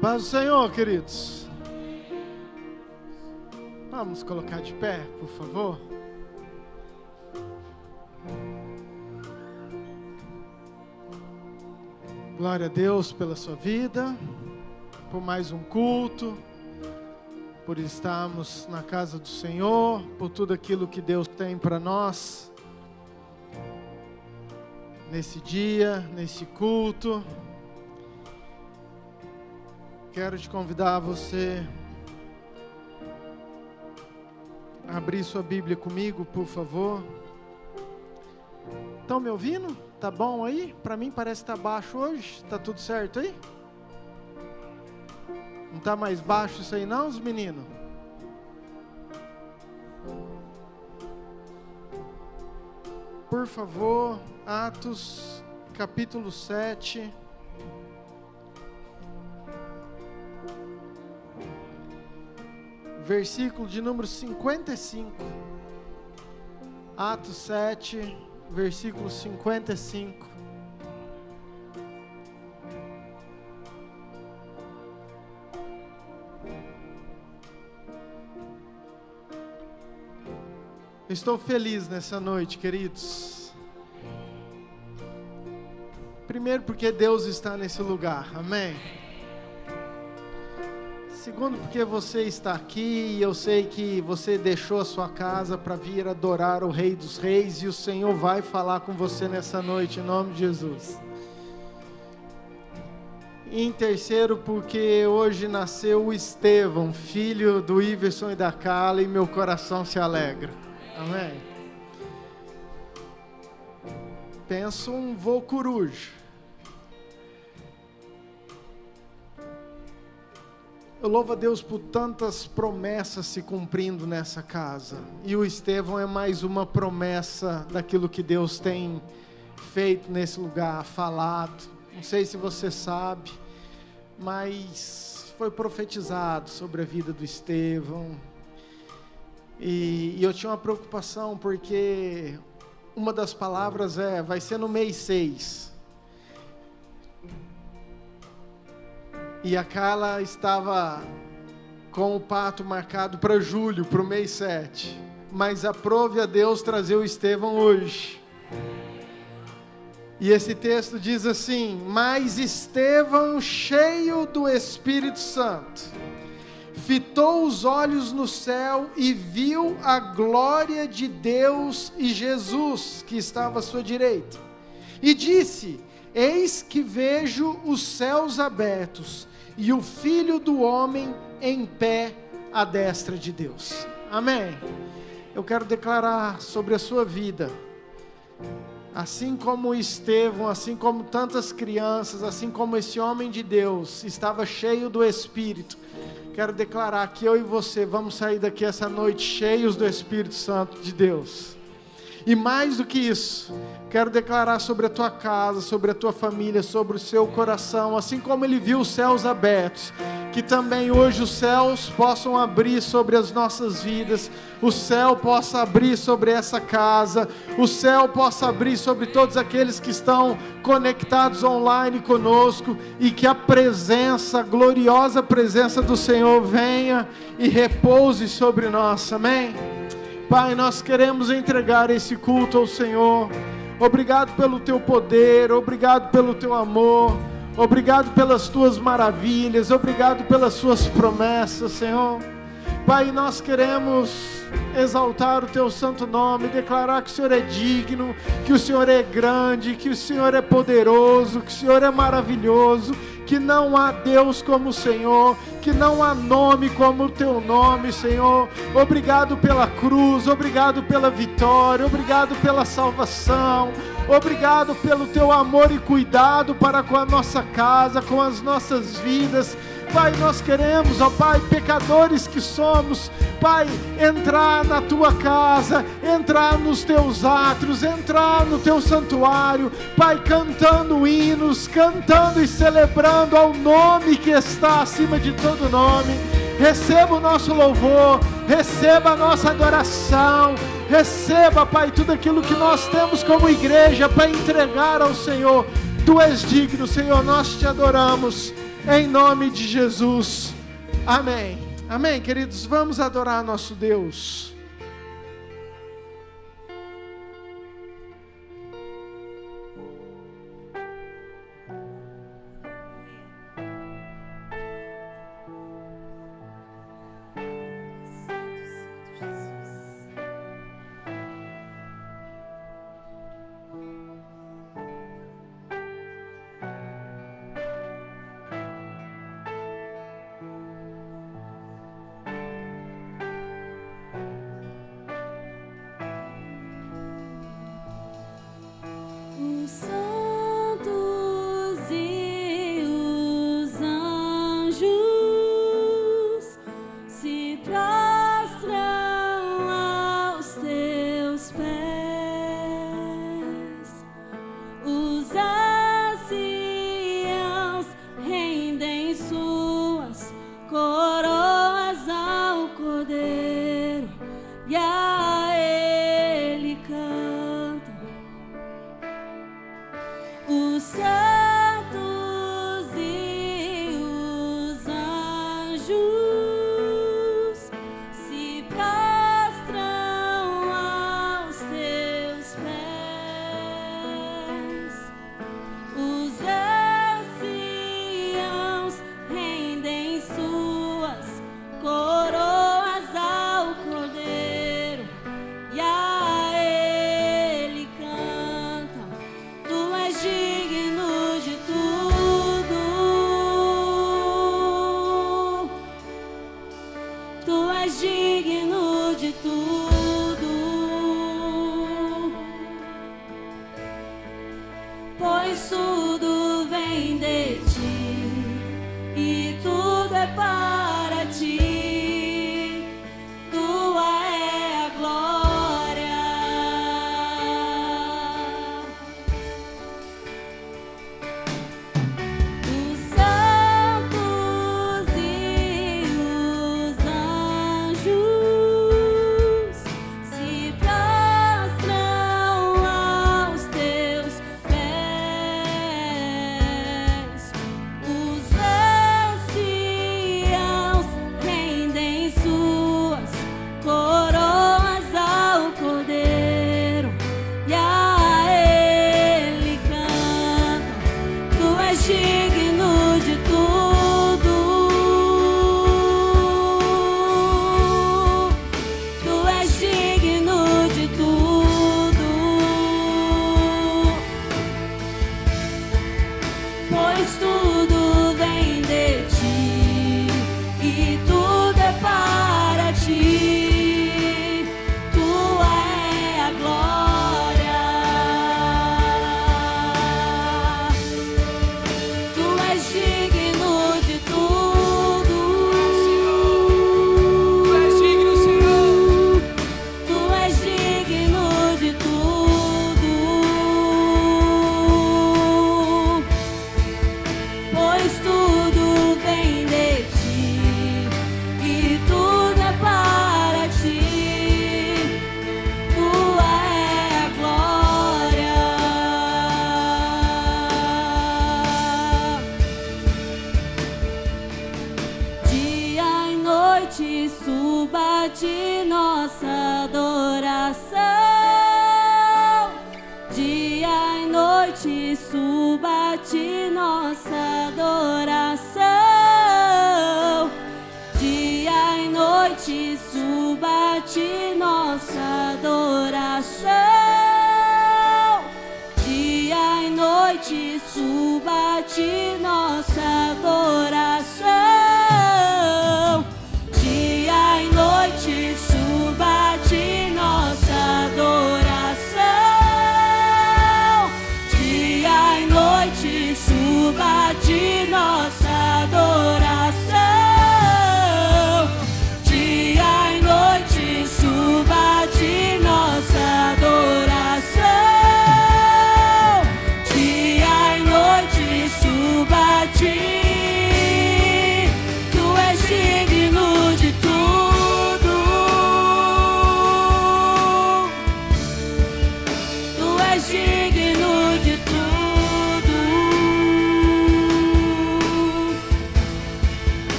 Paz do Senhor, queridos. Vamos colocar de pé, por favor. Glória a Deus pela sua vida, por mais um culto, por estarmos na casa do Senhor, por tudo aquilo que Deus tem para nós, nesse dia, nesse culto. Quero te convidar a você a abrir sua Bíblia comigo, por favor. Estão me ouvindo? Tá bom aí? Para mim parece que tá baixo hoje. Tá tudo certo aí? Não tá mais baixo isso aí não, os meninos? Por favor, Atos, capítulo 7. Versículo de número 55. Atos 7, versículo 55. Estou feliz nessa noite, queridos. Primeiro porque Deus está nesse lugar, amém? Segundo, porque você está aqui e eu sei que você deixou a sua casa para vir adorar o Rei dos Reis e o Senhor vai falar com você nessa noite, em nome de Jesus. E em terceiro, porque hoje nasceu o Estevão, filho do Iverson e da Carla, e meu coração se alegra. Amém? Penso um vô coruja. Eu louvo a Deus por tantas promessas se cumprindo nessa casa. E o Estevão é mais uma promessa daquilo que Deus tem feito nesse lugar, falado. Não sei se você sabe, mas foi profetizado sobre a vida do Estevão. E eu tinha uma preocupação porque uma das palavras vai ser no mês 6. E a Carla estava com o parto marcado para julho, para o mês 7. Mas aprove a Deus trazer o Estevão hoje. E esse texto diz assim: mas Estevão, cheio do Espírito Santo, fitou os olhos no céu e viu a glória de Deus e Jesus, que estava à sua direita. E disse: eis que vejo os céus abertos e o Filho do Homem em pé à destra de Deus. Amém. Eu quero declarar sobre a sua vida, assim como Estevão, assim como tantas crianças, assim como esse homem de Deus estava cheio do Espírito, quero declarar que eu e você vamos sair daqui essa noite cheios do Espírito Santo de Deus. E mais do que isso, quero declarar sobre a tua casa, sobre a tua família, sobre o seu coração, assim como ele viu os céus abertos, que também hoje os céus possam abrir sobre as nossas vidas, o céu possa abrir sobre essa casa, o céu possa abrir sobre todos aqueles que estão conectados online conosco, e que a presença, a gloriosa presença do Senhor venha e repouse sobre nós, amém? Pai, nós queremos entregar esse culto ao Senhor. Obrigado pelo Teu poder, obrigado pelo Teu amor, obrigado pelas Tuas maravilhas, obrigado pelas Suas promessas, Senhor. Pai, nós queremos exaltar o Teu santo nome, declarar que o Senhor é digno, que o Senhor é grande, que o Senhor é poderoso, que o Senhor é maravilhoso, que não há Deus como o Senhor, que não há nome como o Teu nome, Senhor. Obrigado pela cruz, obrigado pela vitória, obrigado pela salvação, obrigado pelo Teu amor e cuidado para com a nossa casa, com as nossas vidas. Pai, nós queremos, ó Pai, pecadores que somos, Pai, entrar na Tua casa, entrar nos Teus átrios, entrar no Teu santuário, Pai, cantando hinos, cantando e celebrando ao nome que está acima de todo nome. Receba o nosso louvor, receba a nossa adoração, receba, Pai, tudo aquilo que nós temos como igreja para entregar ao Senhor. Tu és digno, Senhor, nós te adoramos. em nome de Jesus. Amém. Amém, queridos, vamos adorar nosso Deus.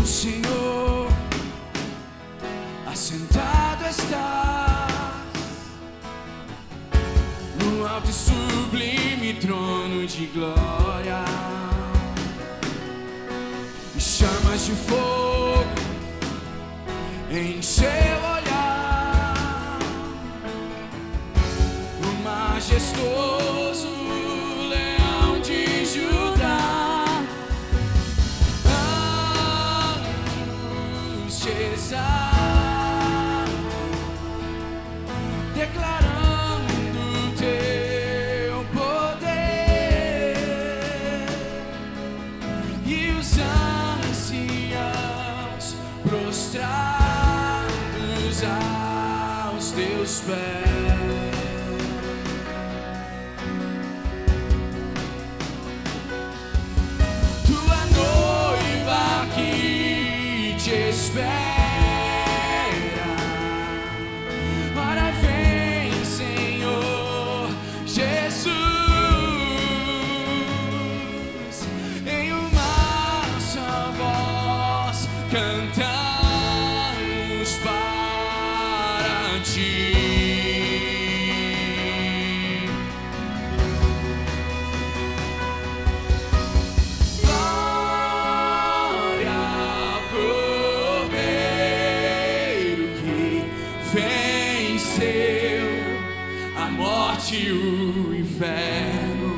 Senhor, assentado estás no alto e sublime trono de glória, e chamas de fogo em seu olhar, o majestoso leão de Judá. Declarando teu poder, e os anciãos prostrados aos teus pés. Tua noiva que te espera, cantamos para ti. Glória ao Cordeiro que venceu a morte e o inferno.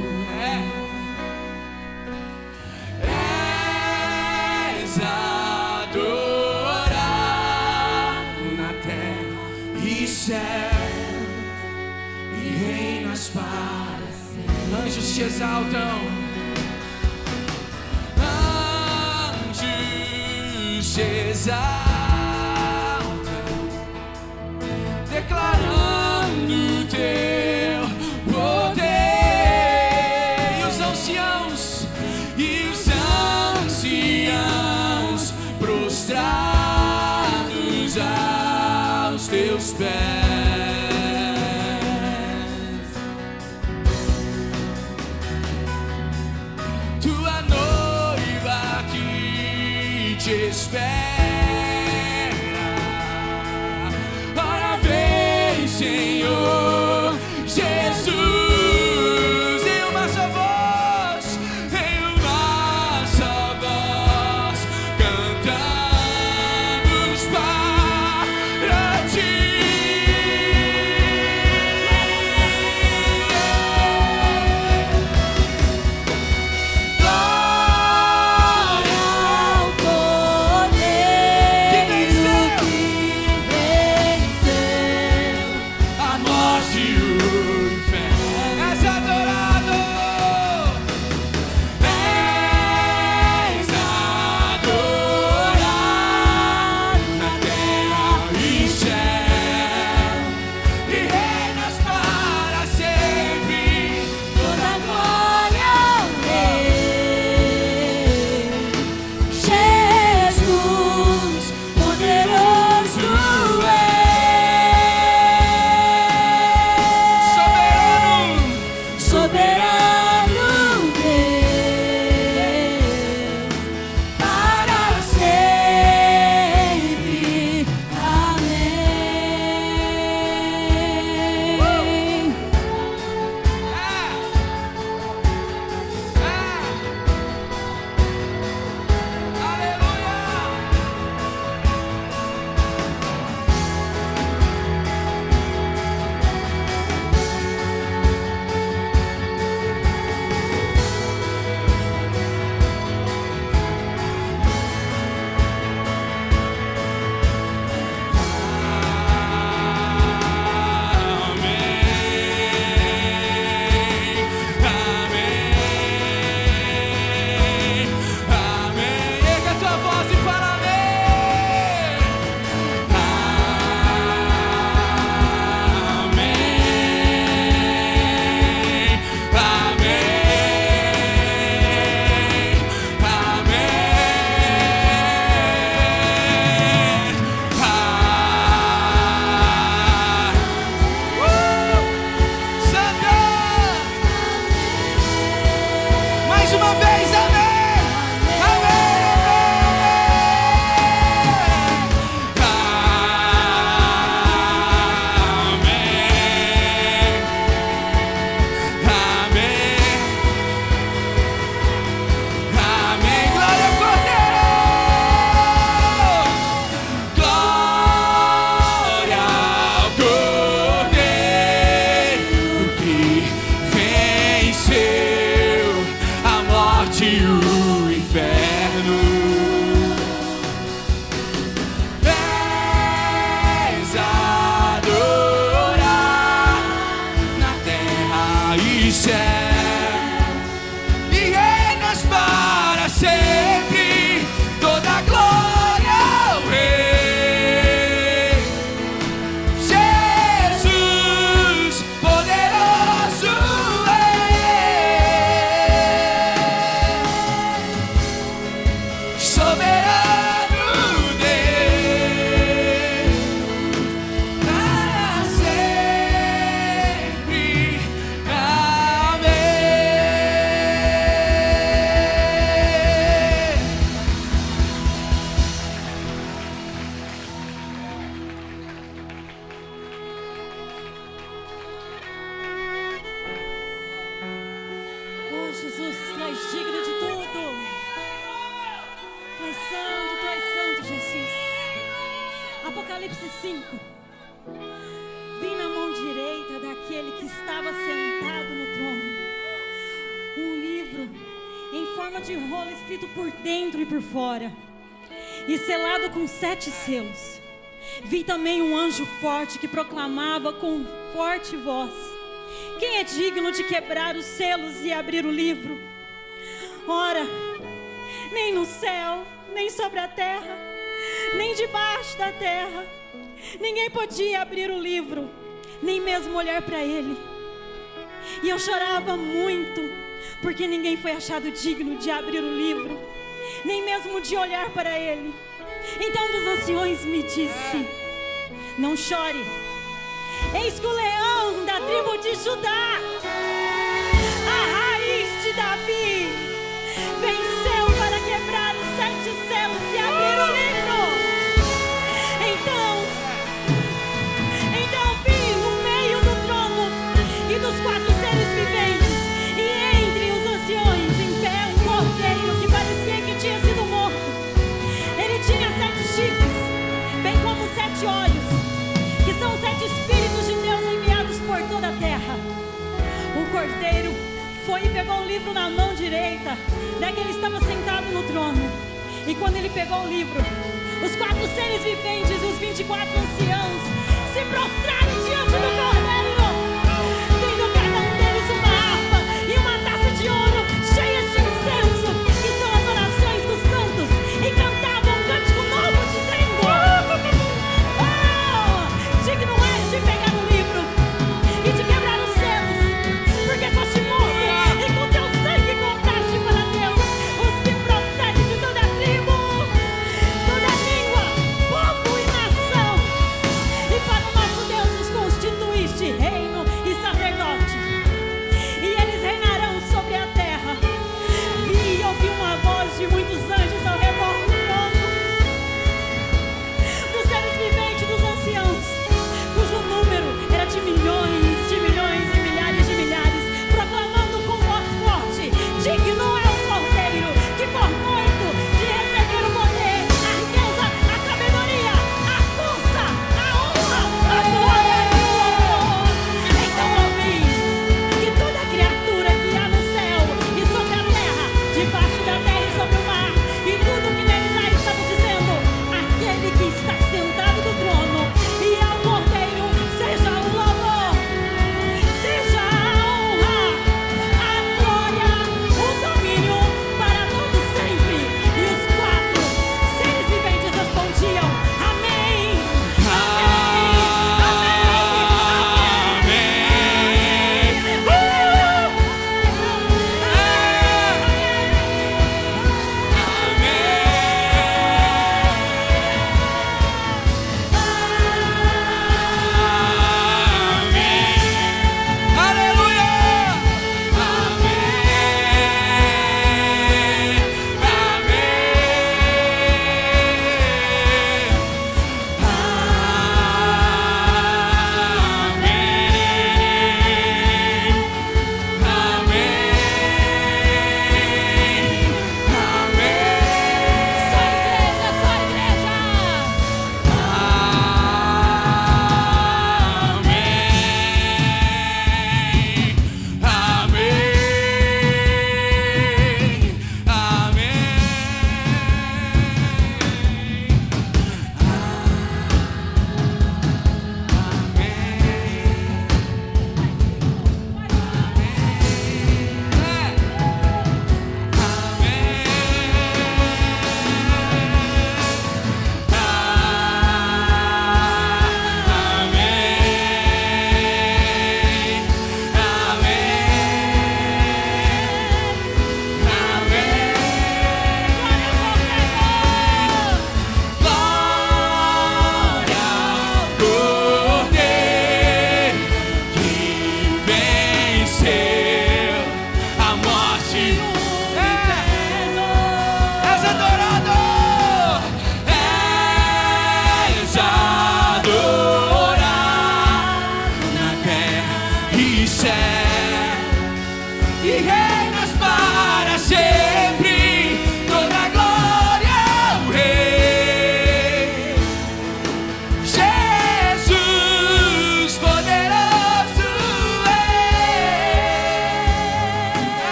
És adorado na terra e céu e reinas para sempre. Anjos te exaltam, anjos te exaltam, declarando teu poder. E os anciãos prostrados aos teus pés. Tua noiva que te espera. Ora vem, Senhor Jesus, em uma só voz, em uma só voz, cantamos para ti. Glória ao Cordeiro que venceu a morte Jesus, Tu és digno de tudo. Tu és santo, Jesus. Apocalipse 5. Vi na mão direita daquele que estava sentado no trono um livro em forma de rolo, escrito por dentro e por fora, e selado com 7 selos. Vi também um anjo forte que proclamava com forte voz: quem é digno de quebrar os selos e abrir o livro? Ora, nem no céu, nem sobre a terra, nem debaixo da terra, ninguém podia abrir o livro, nem mesmo olhar para ele. E eu chorava muito, porque ninguém foi achado digno de abrir o livro, nem mesmo de olhar para ele. Então um dos anciões me disse: não chore, eis que o leão da tribo de Judá, a raiz de Davi, venceu para quebrar os 7 selos e abrir o livro. Então vi no meio do trono e dos 4 seres viventes, e entre os anciões em pé, um cordeiro que parecia que tinha sido morto. Ele tinha 7 chifres, bem como 7 olhos, que são os 7 Espíritos de Deus enviados por toda a terra. O cordeiro foi e pegou o livro na mão direita daquele que estava sentado no trono. E quando ele pegou o livro, os 4 seres viventes e os 24 anciãos se prostraram diante do cordeiro, tendo cada um deles uma harpa e uma taça de ouro cheias de incenso, que são as orações dos santos, e cantavam um cântico novo dizendo: digno és de pegar o livro e de quebrar os selos, porque foste morto e com teu sangue compraste para Deus os que procedem de toda tribo, toda língua, povo e nação, e para o nosso Deus os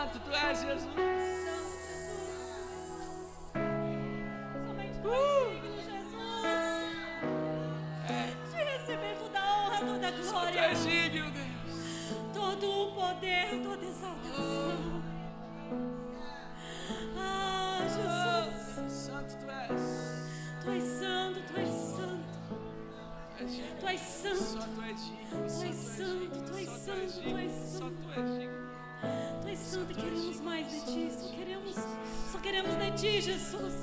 santo tu és, Jesus. Somente tu és digno, Jesus, de receber toda a honra, toda a Tu glória, és digno, Deus. todo o poder, toda a exaltação. Ah, Jesus, Santo tu és. tu és santo, tu és santo, tu és santo. Só tu és digno. Tu és santo, tu és santo, tu és Só santo. tu és digno. Tu és santo e queremos mais de ti. Só queremos de ti, Jesus.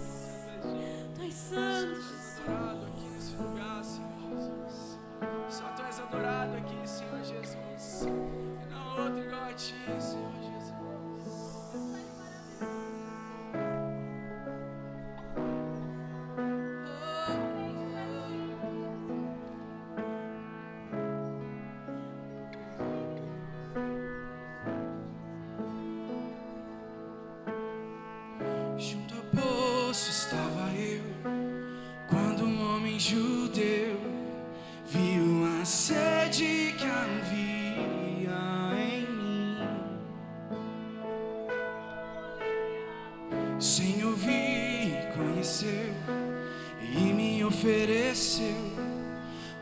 Tu és santo, Jesus. Adorado aqui nesse lugar, Senhor Jesus. Só tu és adorado aqui, Senhor Jesus. E não outro igual a ti, Senhor Jesus. Junto ao poço estava eu, quando um homem judeu viu a sede que havia em mim. Sem ouvir, conheceu e me ofereceu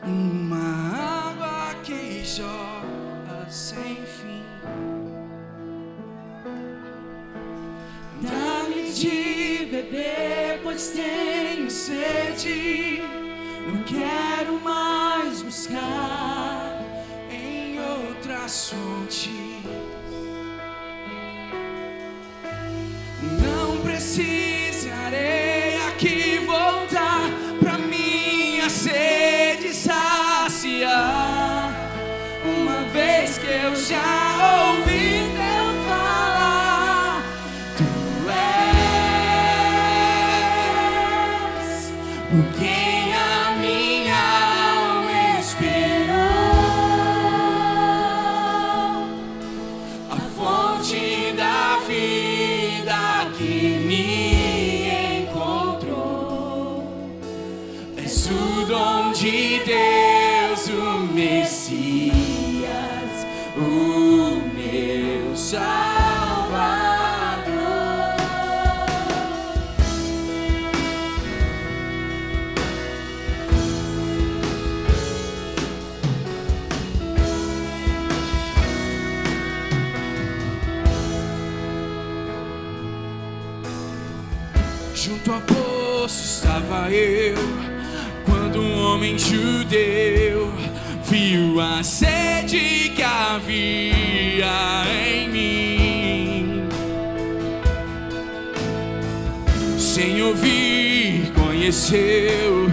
uma água que jorra sem fim. Dá-me de beber, pois tenho sede. Não quero mais buscar em outras fontes. Não precisarei aqui voltar pra minha sede saciar. Uma vez que eu já ouvi Deus falar, tu és por quem a minha alma esperou, a fonte da vida que me encontrou. És o dom de Deus, o Messias, o meu Salvador. Junto ao poço estava eu, quando um homem judeu viu a sede que havia em mim. Sem ouvir, conheceu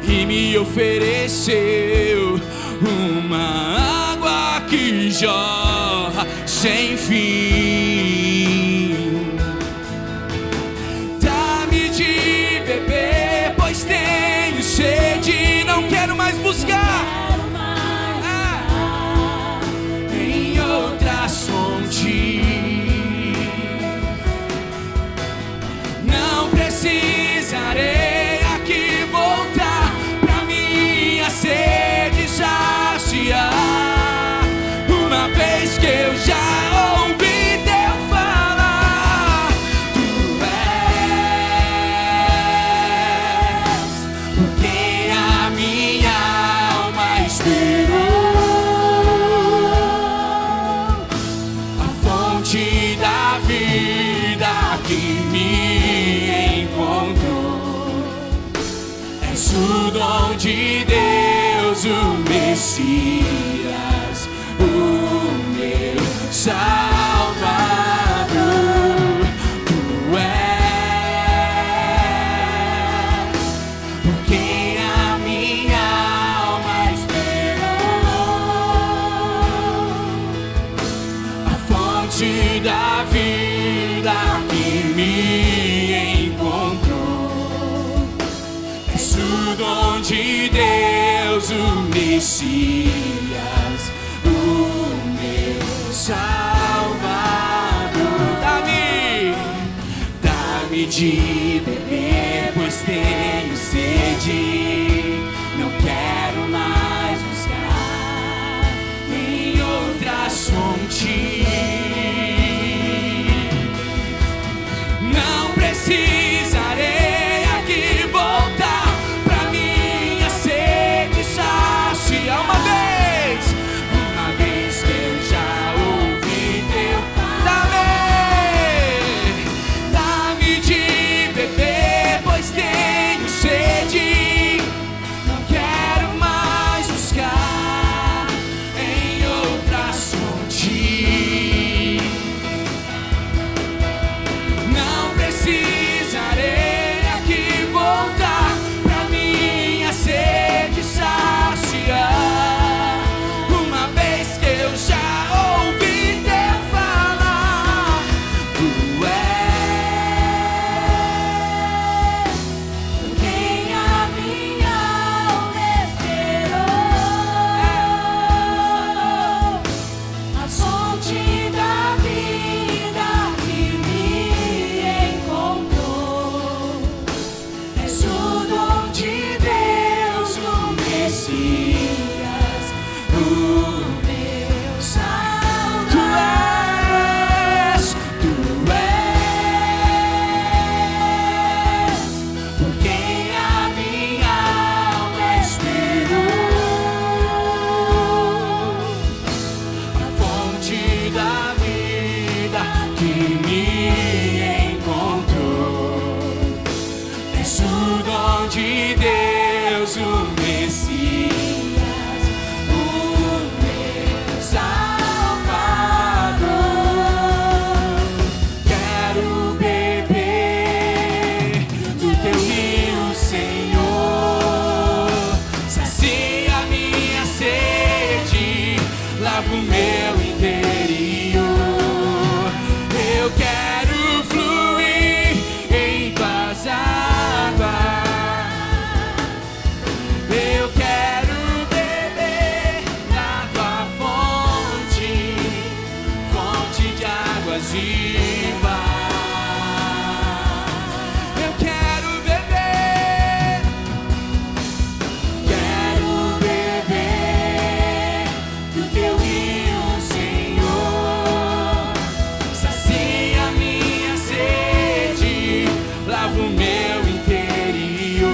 e me ofereceu uma água que jorra sem fim. Dá-me de beber, pois tenho sede. Não quero mais buscar em outras fontes. Não precisarei aqui voltar pra minha sede saciar. Uma vez que eu já ouvi Deus falar, tu és por quem a minha alma esperou, a fonte da vida que me encontrou. És o dom de Deus, o Messias, o meu Salvador. Tu és por quem a minha alma esperou, a fonte da vida que me encontrou. És o dom de Deus, o Messias, o meu Salvador. Dá-me de beber, pois tenho sede. Não quero mais buscar em outras fontes. águas vivas. Eu quero beber do teu rio, Senhor. Sacia minha sede, lava o meu interior.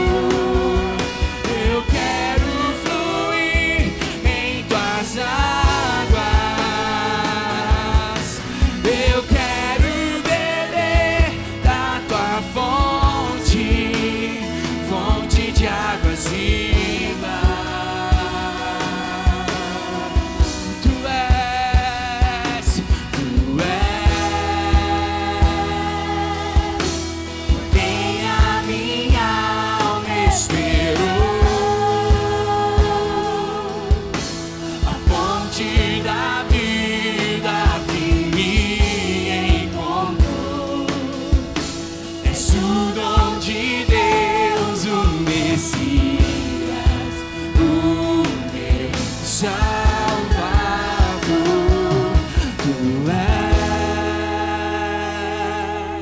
Eu quero fluir em tuas águas. Eu quero beber da tua fonte, fonte de águas vivas. Tu és quem a minha alma esperou, a fonte da vida que me encontrou. És o dom de Deus, o Messias, o meu Salvador. Tu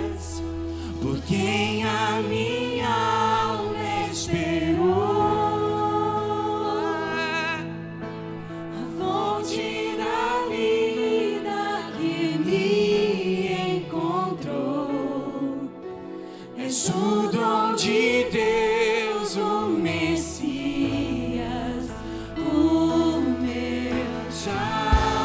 és por quem a minha alma esperou, a fonte da vida que me encontrou. És o dom de Deus, o Messias, o meu Aleluia.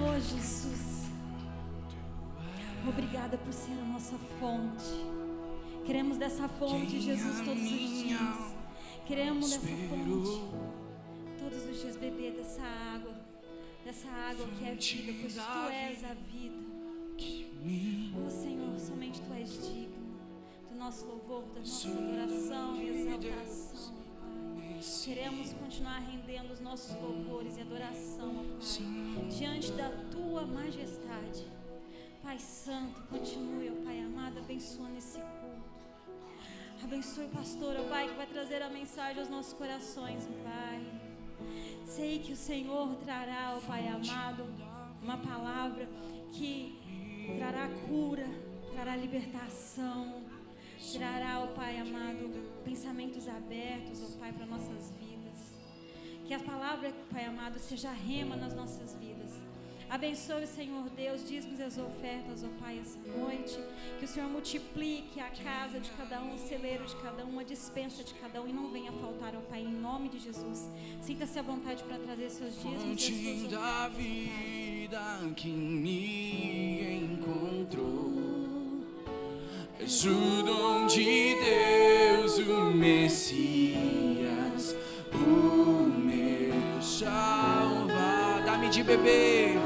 Oh, Jesus. Obrigada por ser a nossa fonte. Queremos dessa fonte, Jesus, todos os dias. Queremos dessa fonte todos os dias beber dessa água que é vida, pois Tu és a vida. Oh, Senhor, somente Tu és digno do nosso louvor, da nossa adoração e exaltação, Pai. Queremos continuar rendendo os nossos louvores e adoração, ó Pai, diante da Tua majestade. Pai Santo, continue, ó Pai amado, abençoando esse culto. Abençoe o pastor, ó Pai, que vai trazer a mensagem aos nossos corações, ó Pai. Sei que o Senhor trará, ó Pai amado, uma palavra que trará cura, trará libertação, trará, ó Pai amado, pensamentos abertos, ó Pai, para nossas vidas. Que a palavra, Pai amado, seja rema nas nossas vidas. Abençoe, Senhor Deus, dízimos e as ofertas, ó Pai, essa noite. Que o Senhor multiplique a casa de cada um, o celeiro de cada um, a despensa de cada um, e não venha faltar, ó Pai, em nome de Jesus. Sinta-se à vontade para trazer seus dízimos e as suas ofertas. Da vida que me encontrou, és o dom de Deus, o Messias, o meu Salvador. Dá-me de beber,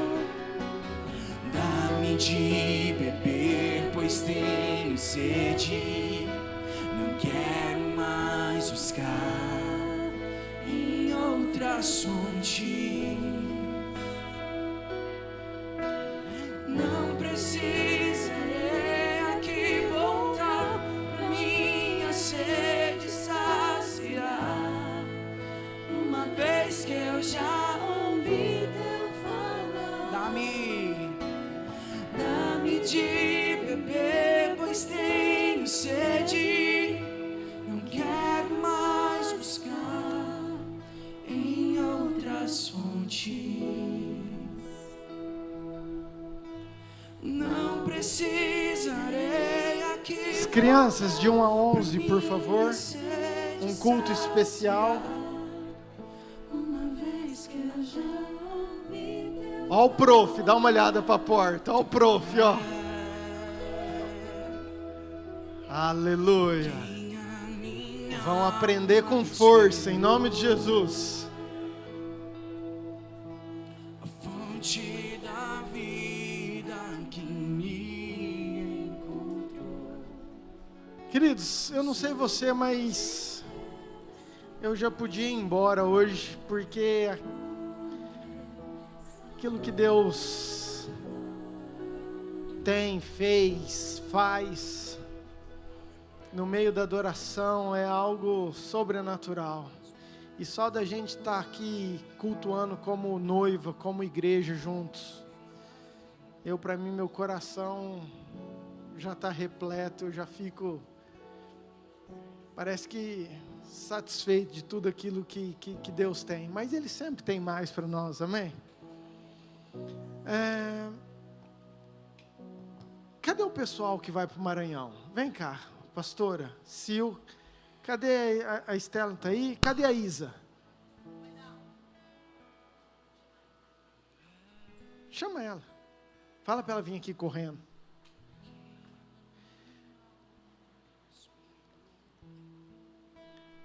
dá-me de beber, pois tenho sede. Não quero mais buscar em outras fontes. Não precisarei aqui voltar pra minha sede saciar, uma vez que eu já ouvi teu falar. Dá-me de beber, pois tenho sede. Não quero mais buscar em outras fontes. Não precisarei aqui. As crianças de 1 a 11, por favor. Um culto especial. Ó o prof, dá uma olhada para a porta. Ó o prof, ó. Aleluia. Vão aprender com força, em nome de Jesus. A fonte da vida que me encontrou. Queridos, eu não sei você, mas eu já podia ir embora hoje, porque aquilo que Deus tem, fez, faz, no meio da adoração é algo sobrenatural. E só da gente estar aqui cultuando como noiva, como igreja juntos, para mim, meu coração já está repleto, eu já fico, parece que satisfeito de tudo aquilo que Deus tem. Mas Ele sempre tem mais para nós, amém? Cadê o pessoal que vai para o Maranhão? Vem cá, pastora, Sil, cadê a Estela, está aí? Cadê a Isa? Chama ela, fala para ela vir aqui correndo.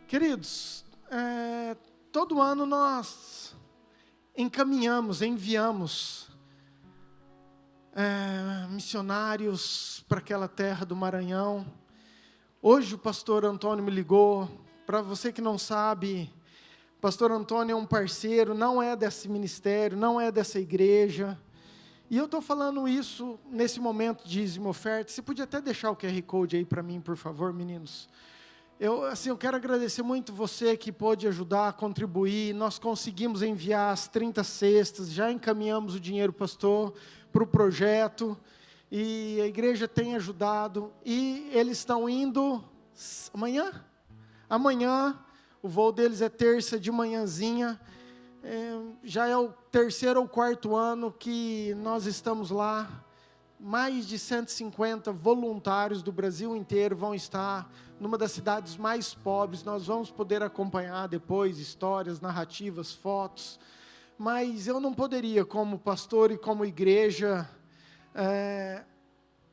Queridos, todo ano nós enviamos missionários para aquela terra do Maranhão. Hoje o pastor Antônio me ligou. Para você que não sabe, o pastor Antônio é um parceiro, não é desse ministério, não é dessa igreja. E eu estou falando isso nesse momento de dízimo oferta. Você podia até deixar o QR Code aí para mim, por favor, meninos. Eu quero agradecer muito você que pôde ajudar, contribuir. Nós conseguimos enviar as 30 cestas, já encaminhamos o dinheiro, pastor, para o projeto. E a igreja tem ajudado. E eles estão indo amanhã? Amanhã, o voo deles é terça de manhãzinha. Já é o 3º ou 4º ano que nós estamos lá. Mais de 150 voluntários do Brasil inteiro vão estar numa das cidades mais pobres. Nós vamos poder acompanhar depois histórias, narrativas, fotos. Mas eu não poderia, como pastor e como igreja,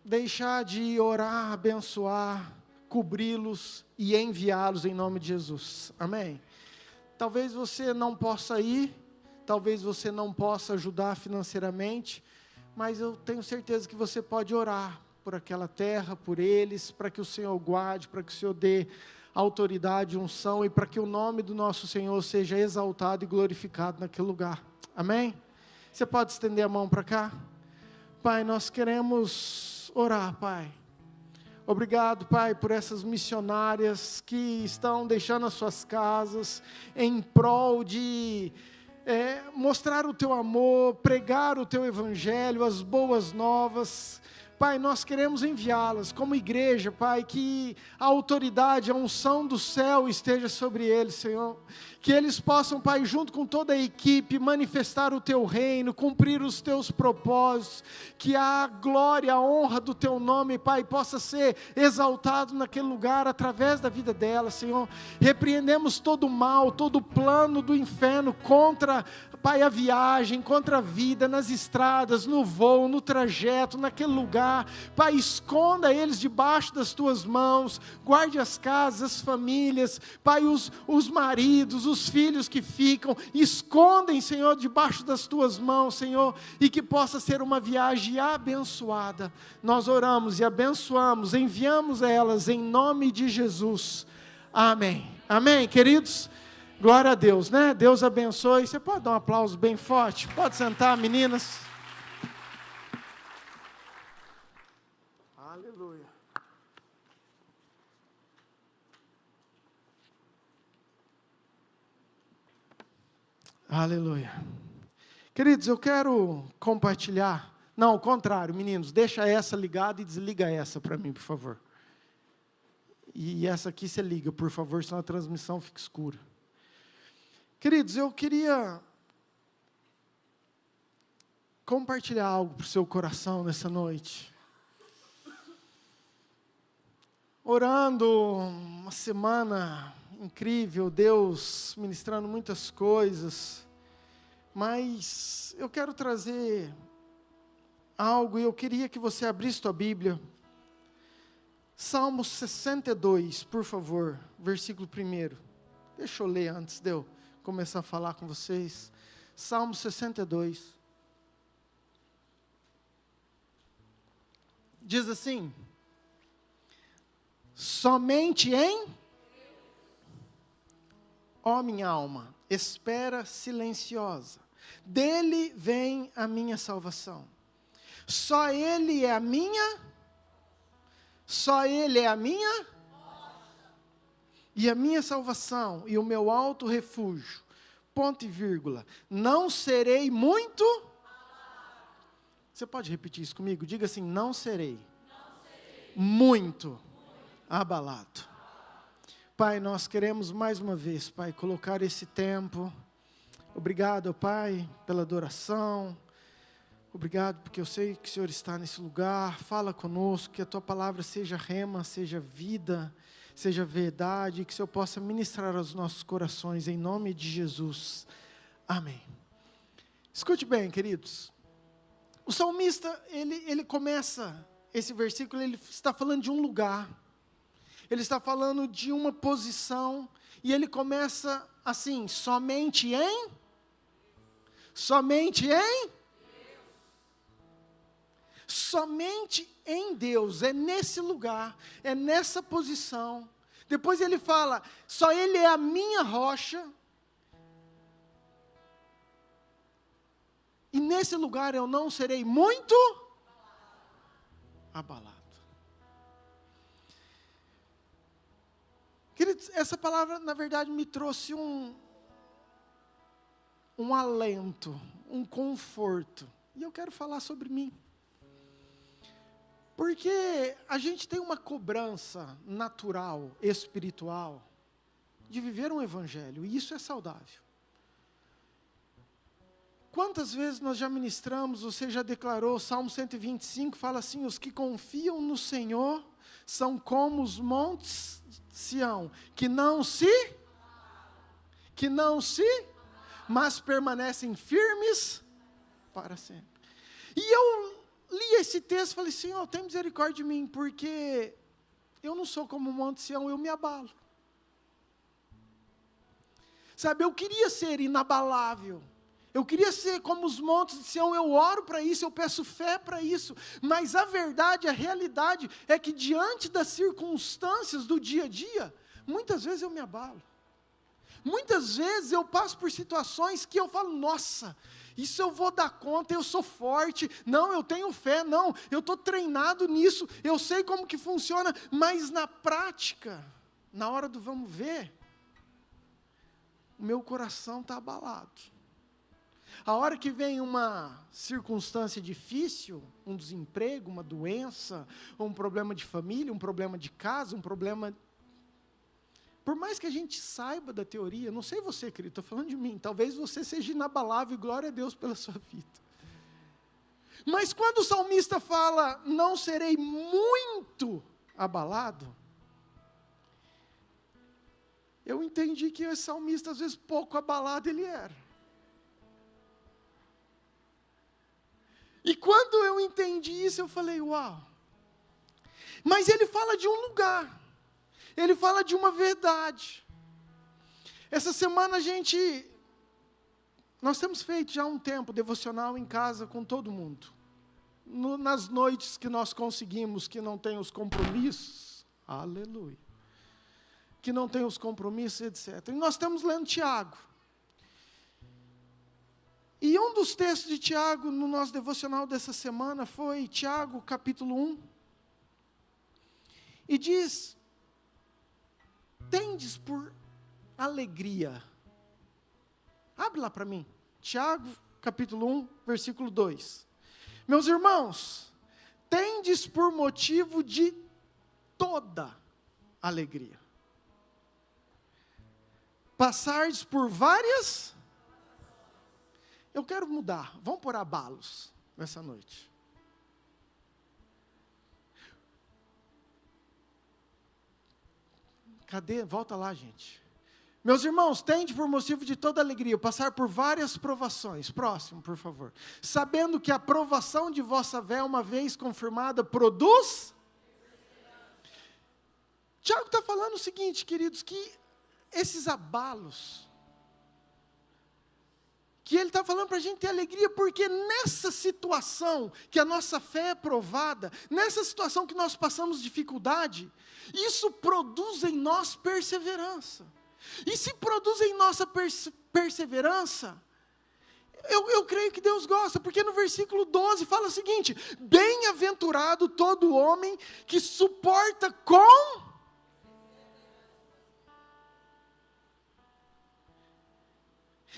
deixar de orar, abençoar, cobri-los e enviá-los em nome de Jesus. Amém? Talvez você não possa ir, talvez você não possa ajudar financeiramente, mas eu tenho certeza que você pode orar por aquela terra, por eles, para que o Senhor guarde, para que o Senhor dê autoridade, unção, e para que o nome do nosso Senhor seja exaltado e glorificado naquele lugar. Amém? Você pode estender a mão para cá? Pai, nós queremos orar, Pai. Obrigado, Pai, por essas missionárias que estão deixando as suas casas em prol de mostrar o Teu amor, pregar o Teu evangelho, as boas novas. Pai, nós queremos enviá-las como igreja, Pai, que a autoridade, a unção do céu esteja sobre eles, Senhor. Que eles possam, Pai, junto com toda a equipe, manifestar o Teu reino, cumprir os Teus propósitos. Que a glória, a honra do Teu nome, Pai, possa ser exaltado naquele lugar, através da vida delas, Senhor. Repreendemos todo o mal, todo o plano do inferno contra, Pai, a viagem, contra a vida, nas estradas, no voo, no trajeto, naquele lugar. Pai, esconda eles debaixo das Tuas mãos, guarde as casas, as famílias, Pai, os maridos, os filhos que ficam, escondem, Senhor, debaixo das Tuas mãos, Senhor, e que possa ser uma viagem abençoada. Nós oramos e abençoamos, enviamos elas em nome de Jesus. Amém. Amém, queridos? Glória a Deus, né? Deus abençoe. Você pode dar um aplauso bem forte? Pode sentar, meninas. Aleluia. Aleluia. Queridos, eu quero compartilhar. Não, ao contrário, meninos, deixa essa ligada e desliga essa para mim, por favor. E essa aqui você liga, por favor, senão a transmissão fica escura. Queridos, eu queria compartilhar algo para o seu coração nessa noite. Orando, uma semana incrível, Deus ministrando muitas coisas, mas eu quero trazer algo e eu queria que você abrisse sua Bíblia. Salmo 62, por favor, versículo 1. Deixa eu ler antes de eu começar a falar com vocês. Salmo 62. Diz assim: somente em, ó minha alma, espera silenciosa, dele vem a minha salvação. Só Ele é a minha, e a minha salvação e o meu alto refúgio, ponto e vírgula, não serei muito... Você pode repetir isso comigo? Diga assim, não serei muito abalado. Pai, nós queremos mais uma vez, Pai, colocar esse tempo. Obrigado, Pai, pela adoração. Obrigado porque eu sei que o Senhor está nesse lugar. Fala conosco, que a Tua palavra seja rema, seja vida, seja verdade, que o Senhor possa ministrar aos nossos corações, em nome de Jesus. Amém. Escute bem, queridos. O salmista, ele começa esse versículo, ele está falando de um lugar. Ele está falando de uma posição, e ele começa assim, somente em Deus, é nesse lugar, é nessa posição. Depois ele fala, só Ele é a minha rocha, e nesse lugar eu não serei muito abalado. Queridos, essa palavra, na verdade, me trouxe um alento, um conforto. E eu quero falar sobre mim. Porque a gente tem uma cobrança natural, espiritual, de viver um evangelho, e isso é saudável. Quantas vezes nós já ministramos, você já declarou, Salmo 125 fala assim, os que confiam no Senhor são como os montes Sião, que não se, mas permanecem firmes para sempre. E eu li esse texto e falei, Senhor, tem misericórdia de mim, porque eu não sou como o monte Sião, eu me abalo. Sabe, eu queria ser inabalável. Eu queria ser como os montes de Sião, eu oro para isso, eu peço fé para isso, mas a verdade, a realidade é que diante das circunstâncias do dia a dia, muitas vezes eu me abalo. Muitas vezes eu passo por situações que eu falo, nossa, isso eu vou dar conta, eu sou forte, não, eu tenho fé, não, eu estou treinado nisso, eu sei como que funciona, mas na prática, na hora do vamos ver, o meu coração está abalado. A hora que vem uma circunstância difícil, um desemprego, uma doença, um problema de família, um problema de casa, um problema... Por mais que a gente saiba da teoria, não sei você, querido, estou falando de mim, talvez você seja inabalável e glória a Deus pela sua vida. Mas quando o salmista fala, não serei muito abalado, eu entendi que esse salmista, às vezes, pouco abalado ele era. E quando eu entendi isso, eu falei, uau. Mas ele fala de um lugar. Ele fala de uma verdade. Essa semana nós temos feito já um tempo devocional em casa com todo mundo. Nas noites que nós conseguimos, que não tem os compromissos, aleluia. Que não tem os compromissos, etc. E nós estamos lendo Tiago. E um dos textos de Tiago, no nosso devocional dessa semana, foi Tiago, capítulo 1. E diz, tendes por alegria. Abre lá para mim. Tiago, capítulo 1, versículo 2. Meus irmãos, tendes por motivo de toda alegria. Passardes por várias... Eu quero mudar, vamos por abalos nessa noite. Cadê? Volta lá, gente. Meus irmãos, tende por motivo de toda alegria, passar por várias provações. Próximo, por favor. Sabendo que a provação de vossa fé, uma vez confirmada, produz... Tiago está falando o seguinte, queridos, que esses abalos... que ele está falando para a gente ter alegria, porque nessa situação que a nossa fé é provada, nessa situação que nós passamos dificuldade, isso produz em nós perseverança. E se produz em nossa perseverança, eu creio que Deus gosta, porque no versículo 12 fala o seguinte, bem-aventurado todo homem que suporta com...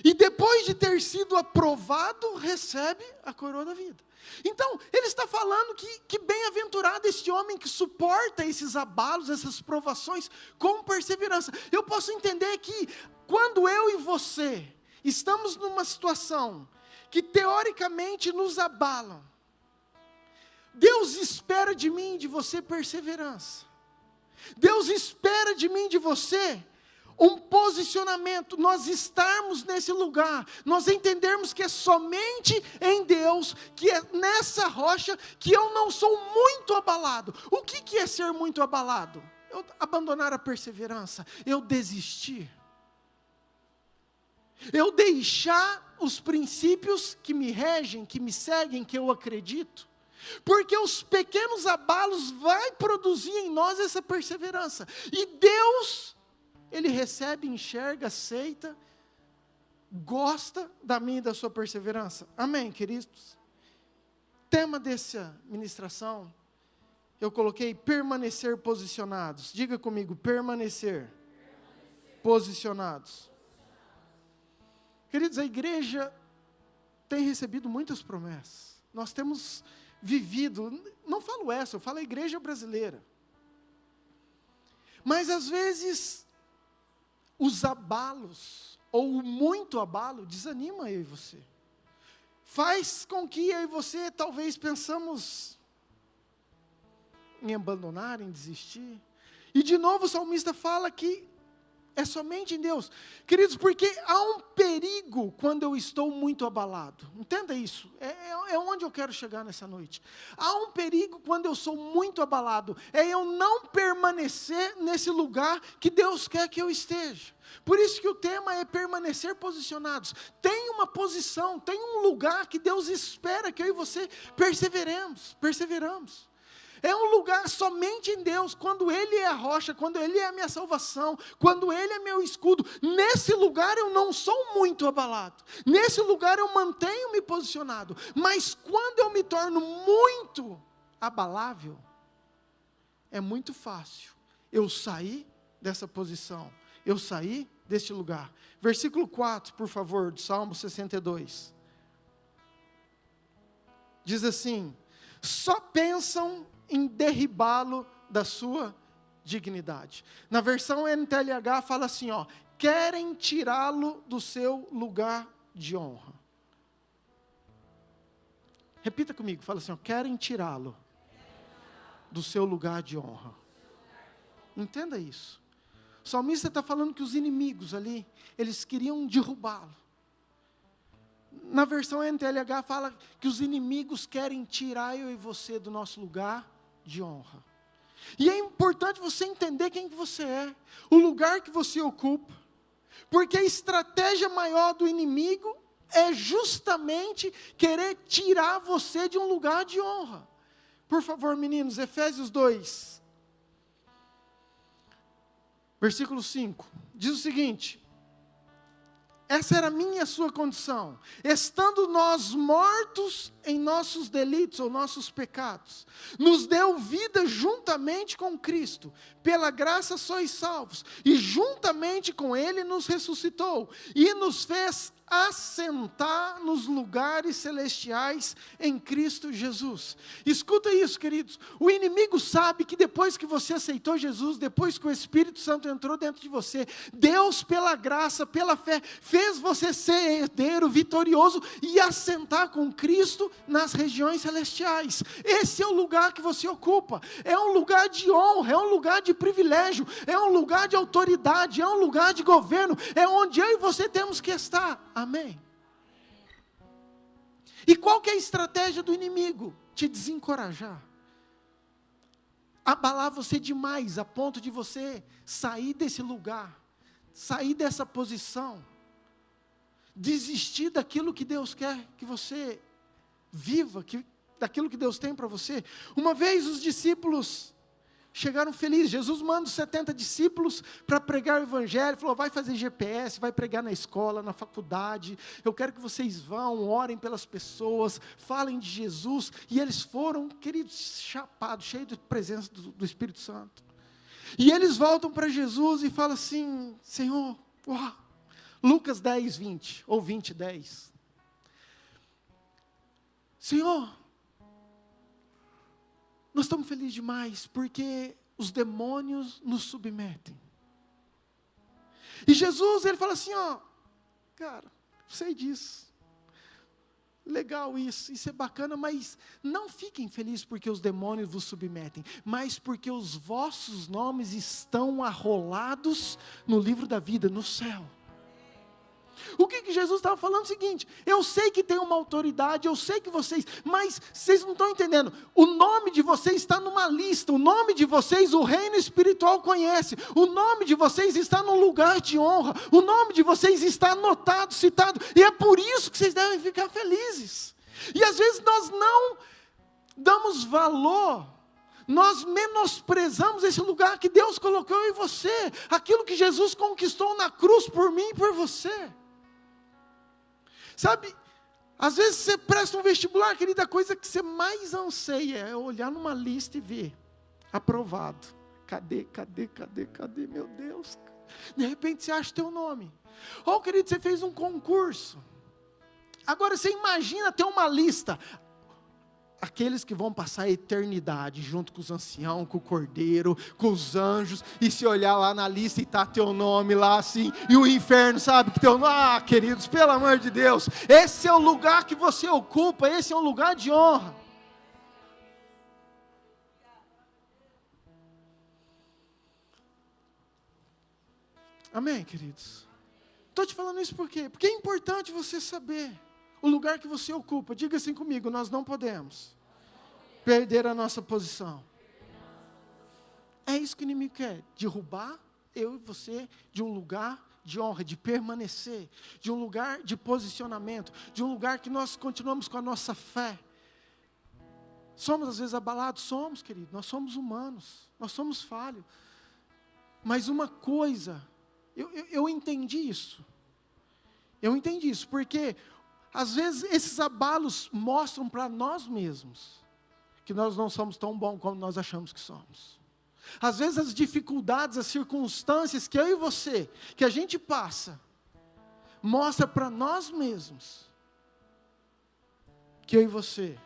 E depois de ter sido aprovado, recebe a coroa da vida. Então, ele está falando que bem-aventurado este homem que suporta esses abalos, essas provações com perseverança. Eu posso entender que quando eu e você estamos numa situação que teoricamente nos abalam, Deus espera de mim e de você perseverança. Deus espera de mim e de você um posicionamento, nós estarmos nesse lugar, nós entendermos que é somente em Deus, que é nessa rocha, que eu não sou muito abalado. O que é ser muito abalado? Eu abandonar a perseverança, eu desistir, eu deixar os princípios que me regem, que me seguem, que eu acredito. Porque os pequenos abalos vai produzir em nós essa perseverança. E Deus, Ele recebe, enxerga, aceita, gosta da minha e da sua perseverança. Amém, queridos? Tema dessa ministração, eu coloquei permanecer posicionados. Diga comigo, permanecer. Posicionados. Queridos, a igreja tem recebido muitas promessas. Nós temos vivido, não falo essa, eu falo a igreja brasileira. Mas às vezes, os abalos, ou o muito abalo, desanima eu e você. Faz com que eu e você talvez pensamos em abandonar, em desistir. E de novo o salmista fala que é somente em Deus. Queridos, porque há um perigo quando eu estou muito abalado. Entenda isso. É onde eu quero chegar nessa noite. Há um perigo quando eu sou muito abalado. É eu não permanecer nesse lugar que Deus quer que eu esteja. Por isso que o tema é permanecer posicionados. Tem uma posição, tem um lugar que Deus espera que eu e você perseveramos. É um lugar somente em Deus, quando Ele é a rocha, quando Ele é a minha salvação, quando Ele é meu escudo. Nesse lugar eu não sou muito abalado, nesse lugar eu mantenho-me posicionado. Mas quando eu me torno muito abalável, é muito fácil eu sair dessa posição, eu sair deste lugar. Versículo 4, por favor, do Salmo 62. Diz assim: só pensam em derribá-lo da sua dignidade. Na versão NTLH fala assim, querem tirá-lo do seu lugar de honra. Repita comigo, fala assim, querem tirá-lo do seu lugar de honra. Entenda isso. O salmista está falando que os inimigos ali, eles queriam derrubá-lo. Na versão NTLH fala que os inimigos querem tirar eu e você do nosso lugar de honra. E é importante você entender quem que você é, o lugar que você ocupa, porque a estratégia maior do inimigo é justamente querer tirar você de um lugar de honra. Por favor, meninos, Efésios 2, versículo 5, diz o seguinte: essa era a minha e a sua condição. Estando nós mortos em nossos delitos ou nossos pecados, nos deu vida juntamente com Cristo. Pela graça sois salvos. E juntamente com Ele nos ressuscitou. E nos fez assentar nos lugares celestiais em Cristo Jesus. Escuta isso, queridos. O inimigo sabe que depois que você aceitou Jesus, depois que o Espírito Santo entrou dentro de você, Deus, pela graça, pela fé, fez você ser herdeiro, vitorioso e assentar com Cristo nas regiões celestiais. Esse é o lugar que você ocupa. É um lugar de honra, é um lugar de privilégio, é um lugar de autoridade, é um lugar de governo, é onde eu e você temos que estar. Amém? E qual que é a estratégia do inimigo? Te desencorajar. Abalar você demais, a ponto de você sair desse lugar, sair dessa posição, desistir daquilo que Deus quer que você viva, daquilo que Deus tem para você. Uma vez os discípulos chegaram felizes. Jesus manda os 70 discípulos para pregar o evangelho. Falou, vai fazer GPS, vai pregar na escola, na faculdade. Eu quero que vocês vão, orem pelas pessoas, falem de Jesus. E eles foram, queridos, chapados, cheios de presença do Espírito Santo. E eles voltam para Jesus e falam assim, Senhor, Lucas 10, 20, ou 20, 10. Senhor, nós estamos felizes demais, porque os demônios nos submetem. E Jesus, ele fala assim, ó, cara, sei disso. Legal isso é bacana, mas não fiquem felizes porque os demônios vos submetem, mas porque os vossos nomes estão arrolados no livro da vida, no céu. O que Jesus estava falando é o seguinte, eu sei que tem uma autoridade, eu sei que vocês, mas vocês não estão entendendo, o nome de vocês está numa lista, o nome de vocês o reino espiritual conhece, o nome de vocês está num lugar de honra, o nome de vocês está anotado, citado, e é por isso que vocês devem ficar felizes. E às vezes nós não damos valor, nós menosprezamos esse lugar que Deus colocou em você, aquilo que Jesus conquistou na cruz por mim e por você. Sabe, às vezes você presta um vestibular, querida, a coisa que você mais anseia é olhar numa lista e ver, aprovado. Cadê, meu Deus? De repente você acha teu nome. Ou, querido, você fez um concurso. Agora você imagina ter uma lista. Aqueles que vão passar a eternidade junto com os anciãos, com o cordeiro, com os anjos, e se olhar lá na lista e tá teu nome lá assim, e o inferno sabe que teu nome, queridos, pelo amor de Deus, esse é o lugar que você ocupa, esse é um lugar de honra. Amém, queridos? Estou te falando isso por quê? Porque é importante você saber o lugar que você ocupa. Diga assim comigo, nós não podemos perder a nossa posição. É isso que o inimigo quer, derrubar eu e você de um lugar de honra, de permanecer, de um lugar de posicionamento, de um lugar que nós continuamos com a nossa fé. Somos às vezes abalados? Somos, querido, nós somos humanos, nós somos falhos. Mas uma coisa, eu entendi isso. Eu entendi isso, porque às vezes esses abalos mostram para nós mesmos que nós não somos tão bons como nós achamos que somos. Às vezes as dificuldades, as circunstâncias que eu e você, que a gente passa, mostra para nós mesmos que eu e você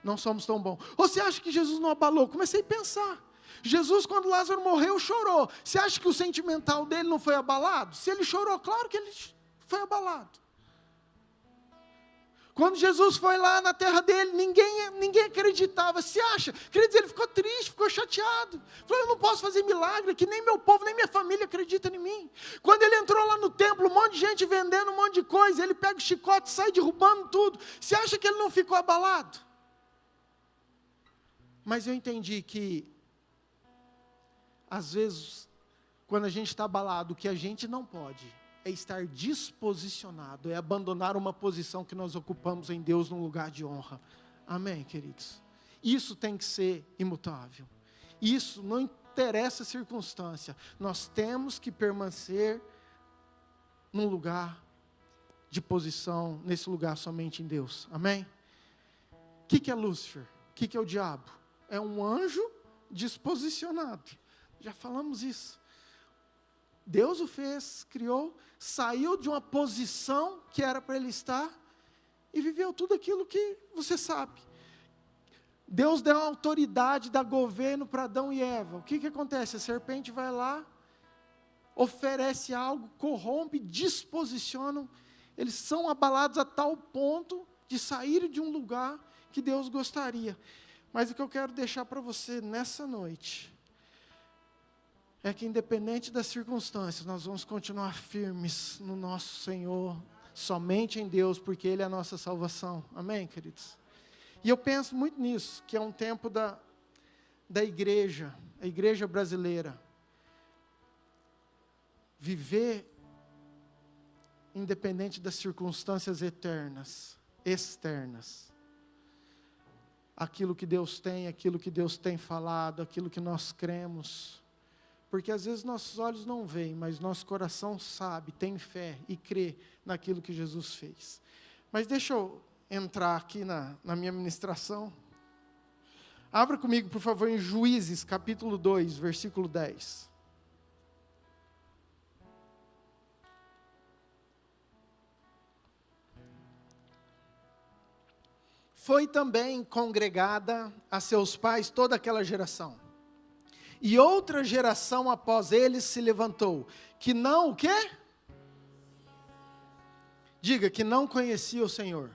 não somos tão bons. Ou você acha que Jesus não abalou? Comecei a pensar. Jesus, quando Lázaro morreu, chorou. Você acha que o sentimental dele não foi abalado? Se ele chorou, claro que ele foi abalado. Quando Jesus foi lá na terra dele, ninguém acreditava. Você acha? Quer dizer, ele ficou triste, ficou chateado. Falou, eu não posso fazer milagre, que nem meu povo, nem minha família acredita em mim. Quando ele entrou lá no templo, um monte de gente vendendo um monte de coisa, ele pega o chicote e sai derrubando tudo. Você acha que ele não ficou abalado? Mas eu entendi que, às vezes, quando a gente está abalado, o que a gente não pode é estar disposicionado, é abandonar uma posição que nós ocupamos em Deus num lugar de honra. Amém, queridos? Isso tem que ser imutável. Isso não interessa a circunstância. Nós temos que permanecer num lugar de posição, nesse lugar somente em Deus. Amém? O que é Lúcifer? O que é o diabo? É um anjo disposicionado. Já falamos isso. Deus o fez, criou, saiu de uma posição que era para ele estar e viveu tudo aquilo que você sabe. Deus deu autoridade, dá governo para Adão e Eva. O que acontece? A serpente vai lá, oferece algo, corrompe, disposicionam. Eles são abalados a tal ponto de sair de um lugar que Deus gostaria. Mas o que eu quero deixar para você nessa noite é que, independente das circunstâncias, nós vamos continuar firmes no nosso Senhor, somente em Deus, porque Ele é a nossa salvação. Amém, queridos? E eu penso muito nisso, que é um tempo da igreja, a igreja brasileira, viver independente das circunstâncias externas. Aquilo que Deus tem, aquilo que Deus tem falado, aquilo que nós cremos. Porque às vezes nossos olhos não veem, mas nosso coração sabe, tem fé e crê naquilo que Jesus fez. Mas deixa eu entrar aqui na minha ministração. Abra comigo, por favor, em Juízes, capítulo 2, versículo 10. foi também congregada a seus pais toda aquela geração. E outra geração após eles se levantou, que não o quê? Diga, que não conhecia o Senhor.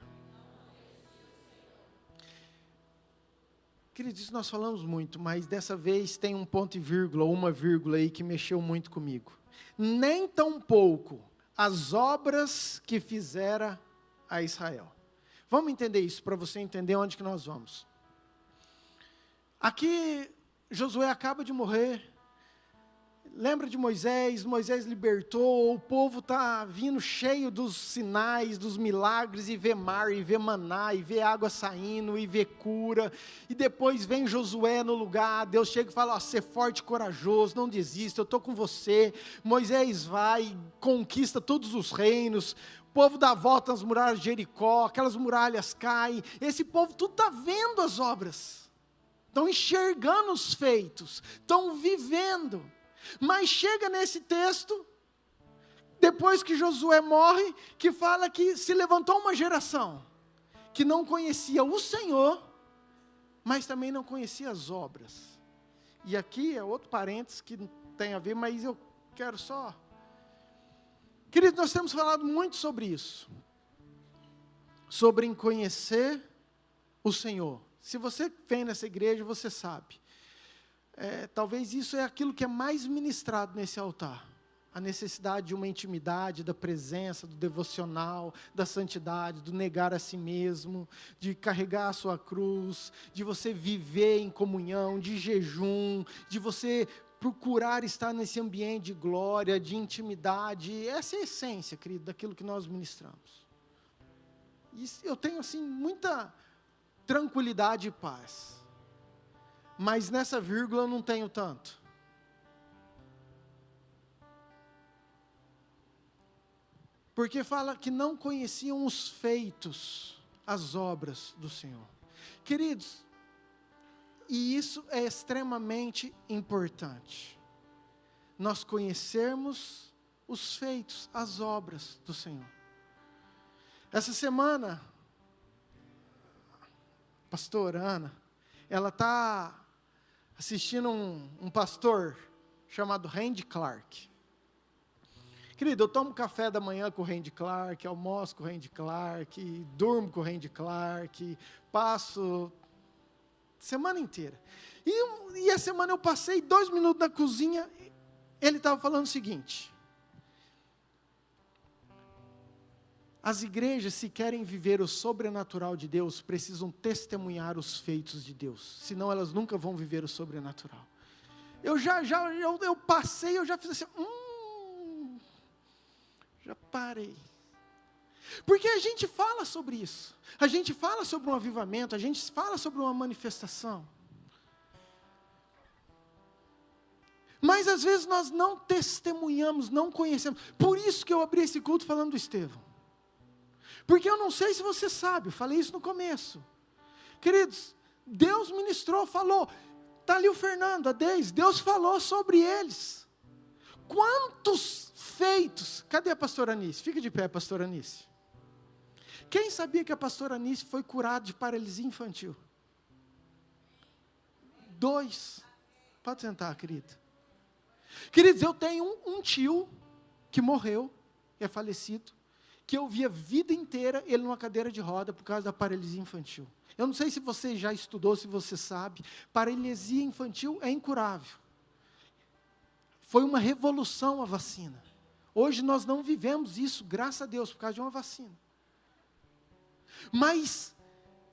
Queridos, nós falamos muito, mas dessa vez tem um ponto e vírgula, uma vírgula aí que mexeu muito comigo. Nem tão pouco as obras que fizera a Israel. Vamos entender isso, para você entender onde que nós vamos. Aqui, Josué acaba de morrer. Lembra de Moisés? Moisés libertou, o povo está vindo cheio dos sinais, dos milagres, e vê mar, e vê maná, e vê água saindo, e vê cura, e depois vem Josué no lugar, Deus chega e fala, ser forte e corajoso, não desista, eu estou com você. Moisés vai, conquista todos os reinos, o povo dá volta nas muralhas de Jericó, aquelas muralhas caem, esse povo tudo está vendo as obras, estão enxergando os feitos, estão vivendo. Mas chega nesse texto, depois que Josué morre, que fala que se levantou uma geração, que não conhecia o Senhor, mas também não conhecia as obras. E aqui é outro parênteses que não tem a ver, mas eu quero só... Queridos, nós temos falado muito sobre isso, sobre conhecer o Senhor. Se você vem nessa igreja, você sabe. Talvez isso é aquilo que é mais ministrado nesse altar. A necessidade de uma intimidade, da presença, do devocional, da santidade, do negar a si mesmo, de carregar a sua cruz, de você viver em comunhão, de jejum, de você procurar estar nesse ambiente de glória, de intimidade. Essa é a essência, querido, daquilo que nós ministramos. E eu tenho, assim, muita tranquilidade e paz. Mas nessa vírgula eu não tenho tanto. Porque fala que não conheciam os feitos, as obras do Senhor. Queridos, e isso é extremamente importante. Nós conhecermos os feitos, as obras do Senhor. Essa semana, a pastora Ana, ela está assistindo um pastor chamado Randy Clark. Querido, eu tomo café da manhã com o Randy Clark, almoço com o Randy Clark, durmo com o Randy Clark, passo semana inteira. E a semana eu passei 2 minutos na cozinha, ele estava falando o seguinte: as igrejas, se querem viver o sobrenatural de Deus, precisam testemunhar os feitos de Deus, senão elas nunca vão viver o sobrenatural. Eu passei, eu já fiz assim, já parei. Porque a gente fala sobre isso, a gente fala sobre um avivamento, a gente fala sobre uma manifestação. Mas às vezes nós não testemunhamos, não conhecemos. Por isso que eu abri esse culto falando do Estevão. Porque eu não sei se você sabe, eu falei isso no começo. Queridos, Deus ministrou, falou, está ali o Fernando, a Deise, Deus falou sobre eles. Quantos feitos, cadê a pastora Anice? Fica de pé, pastora Anice. Quem sabia que a pastora Anice foi curada de paralisia infantil? 2. Pode sentar, querida. Queridos, eu tenho um tio que morreu, é falecido, que eu vi a vida inteira ele numa cadeira de roda por causa da paralisia infantil. Eu não sei se você já estudou, se você sabe, paralisia infantil é incurável. Foi uma revolução a vacina. Hoje nós não vivemos isso, graças a Deus, por causa de uma vacina. Mas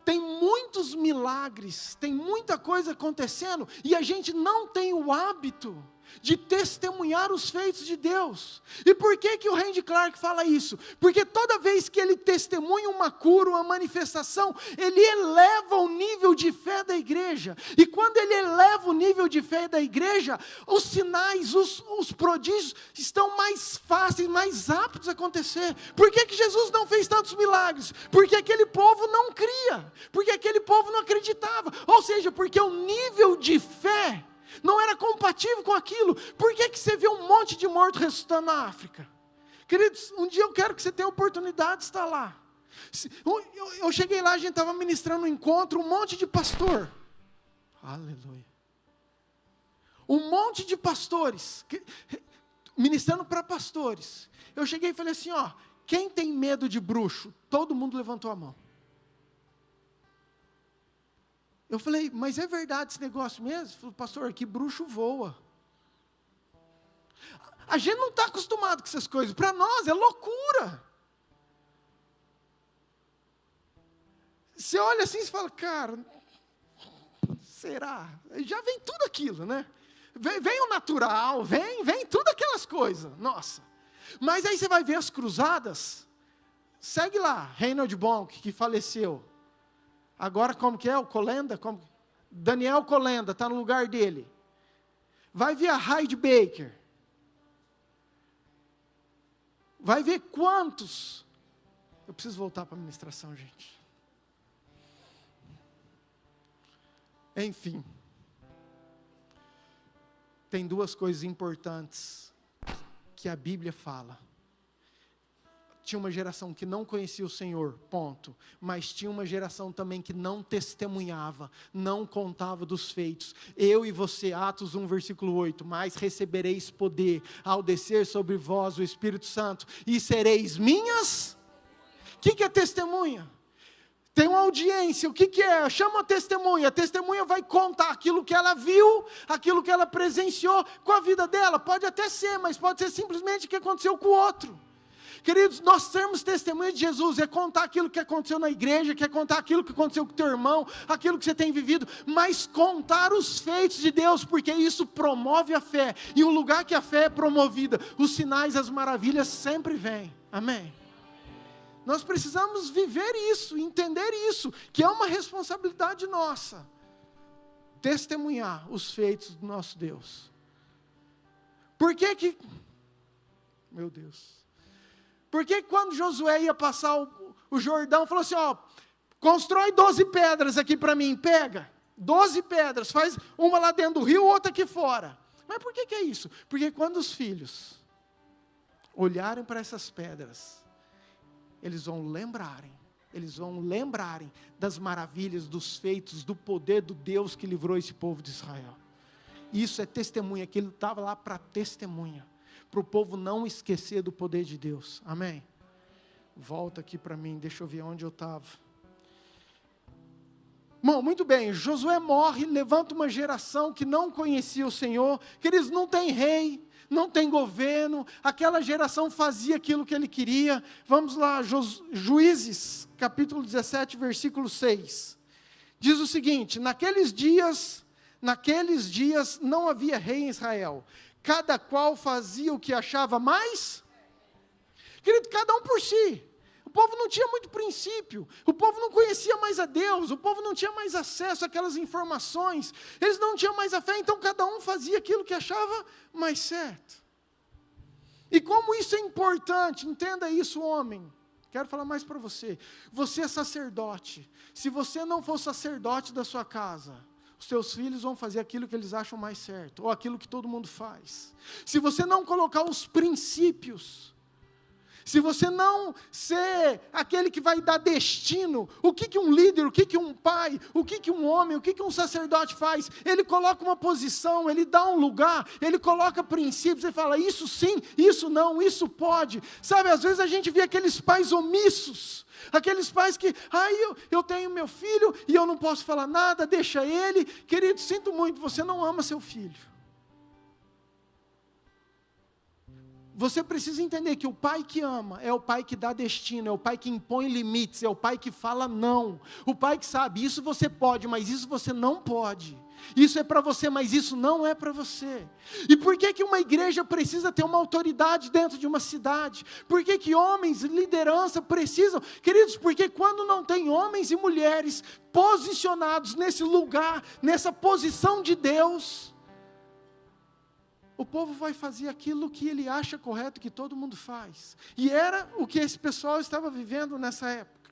tem muitos milagres, tem muita coisa acontecendo, e a gente não tem o hábito de testemunhar os feitos de Deus. E por que o Randy Clark fala isso? Porque toda vez que ele testemunha uma cura, uma manifestação, ele eleva o nível de fé da igreja. E quando ele eleva o nível de fé da igreja, os sinais, os prodígios estão mais fáceis, mais aptos a acontecer. Por que Jesus não fez tantos milagres? Porque aquele povo não cria, porque aquele povo não acreditava. Ou seja, porque o nível de fé não era compatível com aquilo. Por que você vê um monte de morto ressuscitando na África? Queridos, um dia eu quero que você tenha a oportunidade de estar lá. Eu cheguei lá, a gente estava ministrando um encontro, um monte de pastor. Aleluia. Um monte de pastores, ministrando para pastores. Eu cheguei e falei assim, ó, quem tem medo de bruxo? Todo mundo levantou a mão. Eu falei, mas é verdade esse negócio mesmo? Ele falou, pastor, que bruxo voa. A gente não está acostumado com essas coisas. Para nós é loucura. Você olha assim e fala, cara, será? Já vem tudo aquilo, né? Vem o natural, vem tudo aquelas coisas. Nossa. Mas aí você vai ver as cruzadas. Segue lá, Reinhard Bonk, que faleceu. Agora como que é? O Colenda? Daniel Colenda, está no lugar dele. Vai ver a Heidi Baker. Vai ver quantos. Eu preciso voltar para a ministração, gente. Enfim. Tem duas coisas importantes que a Bíblia fala. Tinha uma geração que não conhecia o Senhor, ponto. Mas tinha uma geração também que não testemunhava, não contava dos feitos. Eu e você, Atos 1, versículo 8, mas recebereis poder ao descer sobre vós o Espírito Santo, e sereis minhas. O que é testemunha? Tem uma audiência, o que é? Chama a testemunha vai contar aquilo que ela viu, aquilo que ela presenciou com a vida dela. Pode até ser, mas pode ser simplesmente o que aconteceu com o outro. Queridos, nós sermos testemunha de Jesus é contar aquilo que aconteceu na igreja, é contar aquilo que aconteceu com o teu irmão, aquilo que você tem vivido, mas contar os feitos de Deus, porque isso promove a fé, e o lugar que a fé é promovida, os sinais, as maravilhas sempre vêm, amém? Nós precisamos viver isso, entender isso, que é uma responsabilidade nossa, testemunhar os feitos do nosso Deus. Por que meu Deus... Porque quando Josué ia passar o Jordão, falou assim, ó, constrói 12 pedras aqui para mim, pega, 12 pedras, faz uma lá dentro do rio, outra aqui fora. Mas por que é isso? Porque quando os filhos olharem para essas pedras, eles vão lembrarem das maravilhas, dos feitos, do poder do Deus que livrou esse povo de Israel. Isso é testemunha, que ele estava lá para testemunha. Para o povo não esquecer do poder de Deus, amém? Volta aqui para mim, deixa eu ver onde eu estava. Bom, muito bem, Josué morre, levanta uma geração que não conhecia o Senhor. Queridos, não tem rei, não tem governo, aquela geração fazia aquilo que ele queria. Vamos lá, Juízes, capítulo 17, versículo 6. Diz o seguinte, naqueles dias não havia rei em Israel. Cada qual fazia o que achava mais. Querido, cada um por si. O povo não tinha muito princípio. O povo não conhecia mais a Deus. O povo não tinha mais acesso àquelas informações. Eles não tinham mais a fé. Então cada um fazia aquilo que achava mais certo. E como isso é importante, entenda isso, homem. Quero falar mais para você. Você é sacerdote. Se você não for sacerdote da sua casa, os seus filhos vão fazer aquilo que eles acham mais certo, ou aquilo que todo mundo faz. Se você não colocar os princípios, se você não ser aquele que vai dar destino, o que um líder, o que um pai, o que um homem, o que um sacerdote faz? Ele coloca uma posição, ele dá um lugar, ele coloca princípios, ele fala, isso sim, isso não, isso pode. Sabe, às vezes a gente vê aqueles pais omissos, aqueles pais que, eu tenho meu filho e eu não posso falar nada, deixa ele. Querido, sinto muito, você não ama seu filho. Você precisa entender que o pai que ama é o pai que dá destino, é o pai que impõe limites, é o pai que fala não. O pai que sabe, isso você pode, mas isso você não pode. Isso é para você, mas isso não é para você. E por que uma igreja precisa ter uma autoridade dentro de uma cidade? Por que homens, liderança precisam? Queridos, porque quando não tem homens e mulheres posicionados nesse lugar, nessa posição de Deus, o povo vai fazer aquilo que ele acha correto, que todo mundo faz. E era o que esse pessoal estava vivendo nessa época.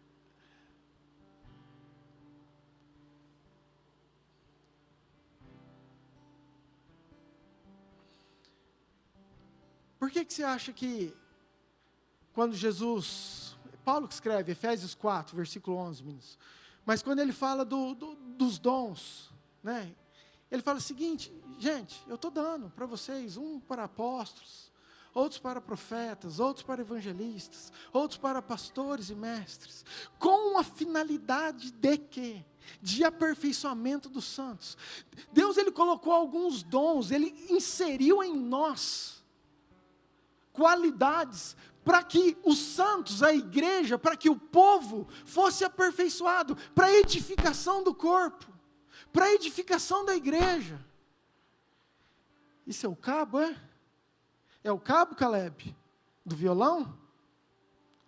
Por que você acha que, quando Jesus Paulo que escreve, Efésios 4, versículo 11, meninos. Mas quando ele fala dos dons, né? Ele fala o seguinte, gente, eu estou dando para vocês, um para apóstolos, outros para profetas, outros para evangelistas, outros para pastores e mestres, com a finalidade de quê? De aperfeiçoamento dos santos. Deus, Ele colocou alguns dons, Ele inseriu em nós qualidades para que os santos, a igreja, para que o povo fosse aperfeiçoado, para a edificação do corpo, para a edificação da igreja. Isso é o cabo, é? É o cabo, Caleb? Do violão?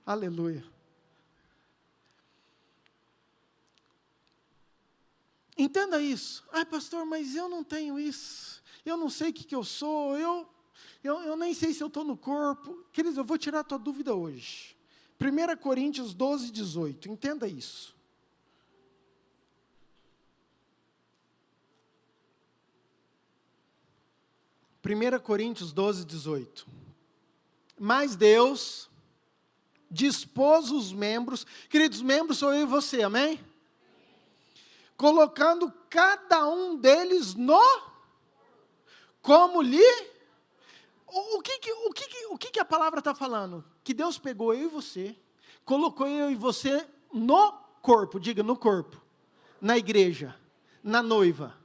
Aleluia. Entenda isso. Ai, pastor, mas eu não tenho isso. Eu não sei o que eu sou. Eu nem sei se eu estou no corpo. Queridos, eu vou tirar a tua dúvida hoje. 1 Coríntios 12, 18. Entenda isso. Primeira Coríntios 12, 18. Mas Deus dispôs os membros, queridos, membros sou eu e você, amém? Colocando cada um deles como lhe... O que a palavra está falando? Que Deus pegou eu e você, colocou eu e você no corpo, diga no corpo, na igreja, na noiva.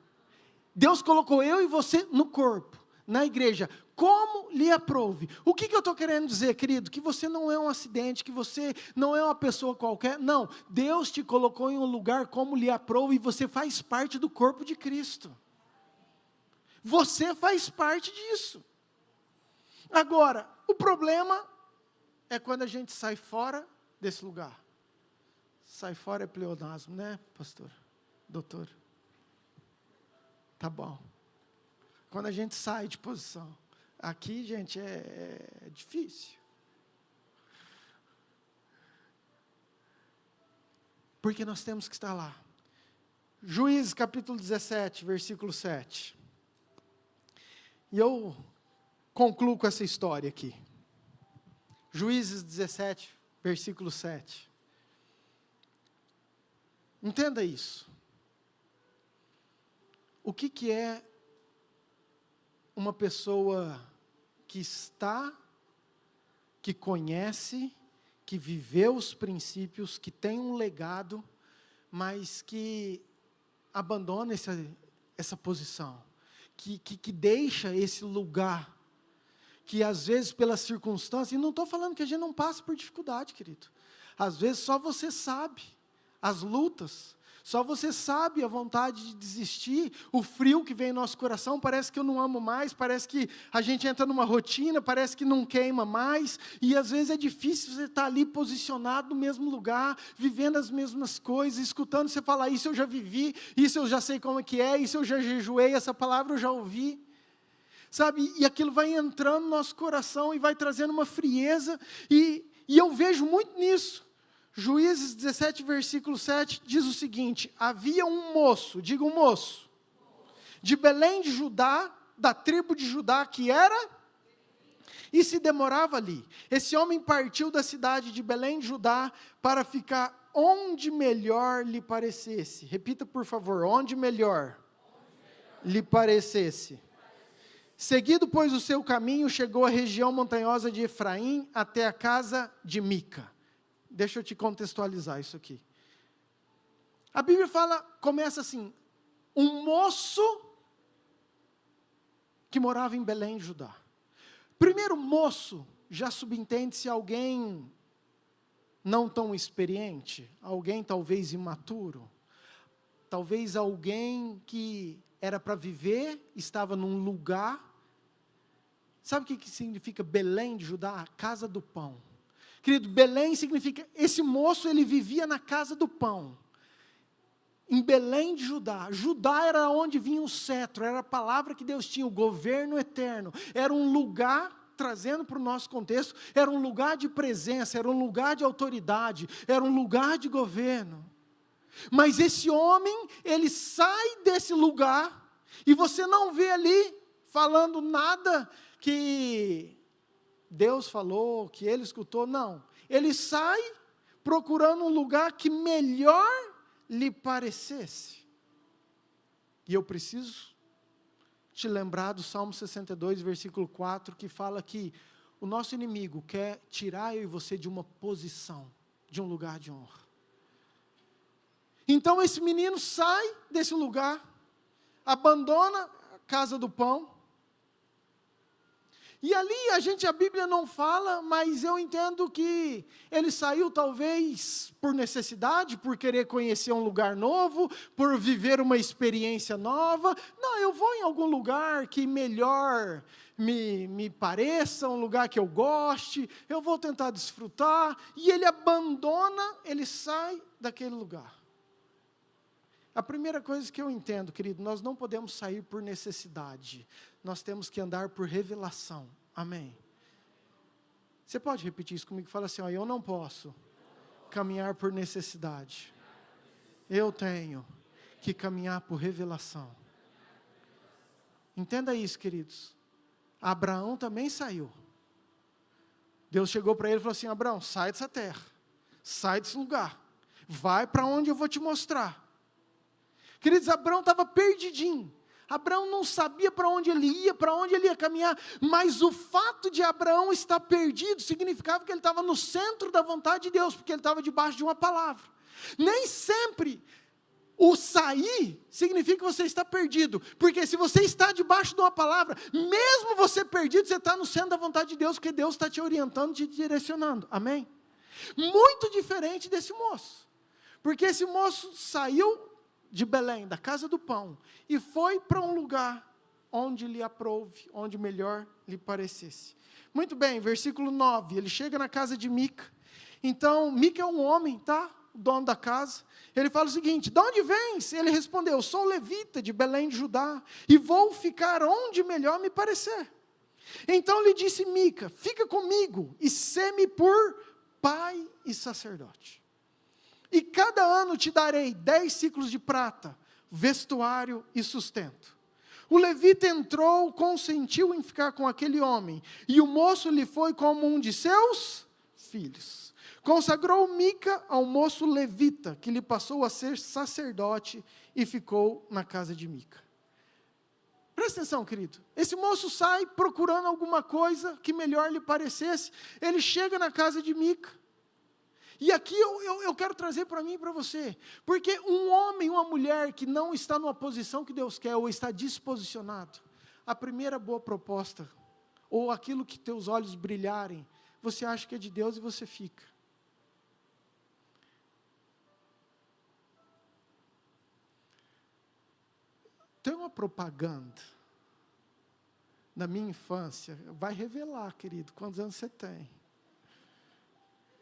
Deus colocou eu e você no corpo, na igreja, como lhe aprouve. O que eu estou querendo dizer, querido? Que você não é um acidente, que você não é uma pessoa qualquer. Não, Deus te colocou em um lugar como lhe aprouve e você faz parte do corpo de Cristo. Você faz parte disso. Agora, o problema é quando a gente sai fora desse lugar. Sai fora é pleonasmo, né, pastor? Doutor? Tá bom. Quando a gente sai de posição. Aqui, gente, é difícil. Porque nós temos que estar lá. Juízes capítulo 17, versículo 7. E eu concluo com essa história aqui. Juízes 17, versículo 7. Entenda isso. O que é uma pessoa que está, que conhece, que viveu os princípios, que tem um legado, mas que abandona essa posição, que deixa esse lugar, que às vezes pelas circunstâncias, e não estou falando que a gente não passa por dificuldade, querido, às vezes só você sabe as lutas, só você sabe a vontade de desistir, o frio que vem em nosso coração, parece que eu não amo mais, parece que a gente entra numa rotina, parece que não queima mais, e às vezes é difícil você estar ali posicionado no mesmo lugar, vivendo as mesmas coisas, escutando você falar, isso eu já vivi, isso eu já sei como é que é, isso eu já jejuei, essa palavra eu já ouvi, sabe, e aquilo vai entrando no nosso coração e vai trazendo uma frieza, e eu vejo muito nisso. Juízes 17, versículo 7, diz o seguinte, havia um moço, diga um moço, de Belém de Judá, da tribo de Judá que era, e se demorava ali. Esse homem partiu da cidade de Belém de Judá para ficar onde melhor lhe parecesse. Repita por favor, onde melhor lhe parecesse. Seguido, pois, o seu caminho, chegou à região montanhosa de Efraim, até a casa de Mica. Deixa eu te contextualizar isso aqui. A Bíblia começa assim, um moço que morava em Belém, Judá. Primeiro, moço, já subentende-se alguém não tão experiente, alguém talvez imaturo, talvez alguém que era para viver, estava num lugar. Sabe o que significa Belém de Judá? Casa do pão. Querido, Belém significa, esse moço ele vivia na casa do pão, em Belém de Judá. Judá era onde vinha o cetro, era a palavra que Deus tinha, o governo eterno, era um lugar, trazendo para o nosso contexto, era um lugar de presença, era um lugar de autoridade, era um lugar de governo. Mas esse homem, ele sai desse lugar, e você não vê ali, falando nada que Deus falou, que ele escutou, não. Ele sai procurando um lugar que melhor lhe parecesse. E eu preciso te lembrar do Salmo 62, versículo 4, que fala que o nosso inimigo quer tirar eu e você de uma posição, de um lugar de honra. Então esse menino sai desse lugar, abandona a casa do pão, e ali a Bíblia não fala, mas eu entendo que ele saiu talvez por necessidade, por querer conhecer um lugar novo, por viver uma experiência nova. Não, eu vou em algum lugar que melhor me pareça, um lugar que eu goste, eu vou tentar desfrutar. E ele abandona, ele sai daquele lugar. A primeira coisa que eu entendo, querido, nós não podemos sair por necessidade. Nós temos que andar por revelação. Amém? Você pode repetir isso comigo? Fala assim, ó, eu não posso caminhar por necessidade. Eu tenho que caminhar por revelação. Entenda isso, queridos. Abraão também saiu. Deus chegou para ele e falou assim, Abraão, sai dessa terra. Sai desse lugar. Vai para onde eu vou te mostrar. Queridos, Abraão estava perdidinho. Abraão não sabia para onde ele ia caminhar, mas o fato de Abraão estar perdido significava que ele estava no centro da vontade de Deus, porque ele estava debaixo de uma palavra. Nem sempre o sair significa que você está perdido, porque se você está debaixo de uma palavra, mesmo você perdido, você está no centro da vontade de Deus, porque Deus está te orientando, te direcionando, amém? Muito diferente desse moço, porque esse moço saiu de Belém, da casa do pão, e foi para um lugar onde lhe aprouve, onde melhor lhe parecesse. Muito bem, versículo 9, ele chega na casa de Mica. Então, Mica é um homem, tá? O dono da casa. Ele fala o seguinte, de onde vens? Ele respondeu, sou levita de Belém de Judá, e vou ficar onde melhor me parecer. Então lhe disse Mica, fica comigo, e sê-me por pai e sacerdote. E cada ano te darei 10 ciclos de prata, vestuário e sustento. O levita entrou, consentiu em ficar com aquele homem, e o moço lhe foi como um de seus filhos. Consagrou Mica ao moço levita, que lhe passou a ser sacerdote, e ficou na casa de Mica. Presta atenção, querido. Esse moço sai procurando alguma coisa que melhor lhe parecesse. Ele chega na casa de Mica. E aqui eu quero trazer para mim e para você, porque um homem, uma mulher que não está numa posição que Deus quer, ou está disposicionado, a primeira boa proposta, ou aquilo que teus olhos brilharem, você acha que é de Deus e você fica. Tem uma propaganda, na minha infância, vai revelar, querido, quantos anos você tem.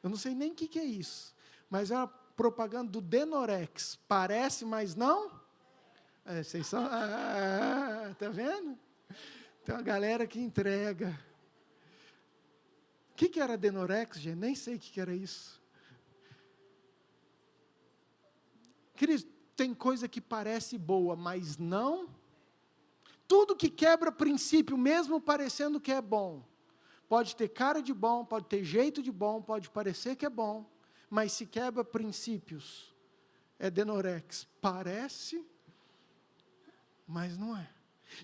Eu não sei nem o que é isso, mas é uma propaganda do Denorex. Parece, mas não? Vocês são... tá vendo? Tem uma galera que entrega. O que era Denorex, gente? Nem sei o que era isso. Queridos, tem coisa que parece boa, mas não. Tudo que quebra princípio, mesmo parecendo que é bom, pode ter cara de bom, pode ter jeito de bom, pode parecer que é bom, mas se quebra princípios, é Denorex. Parece, mas não é.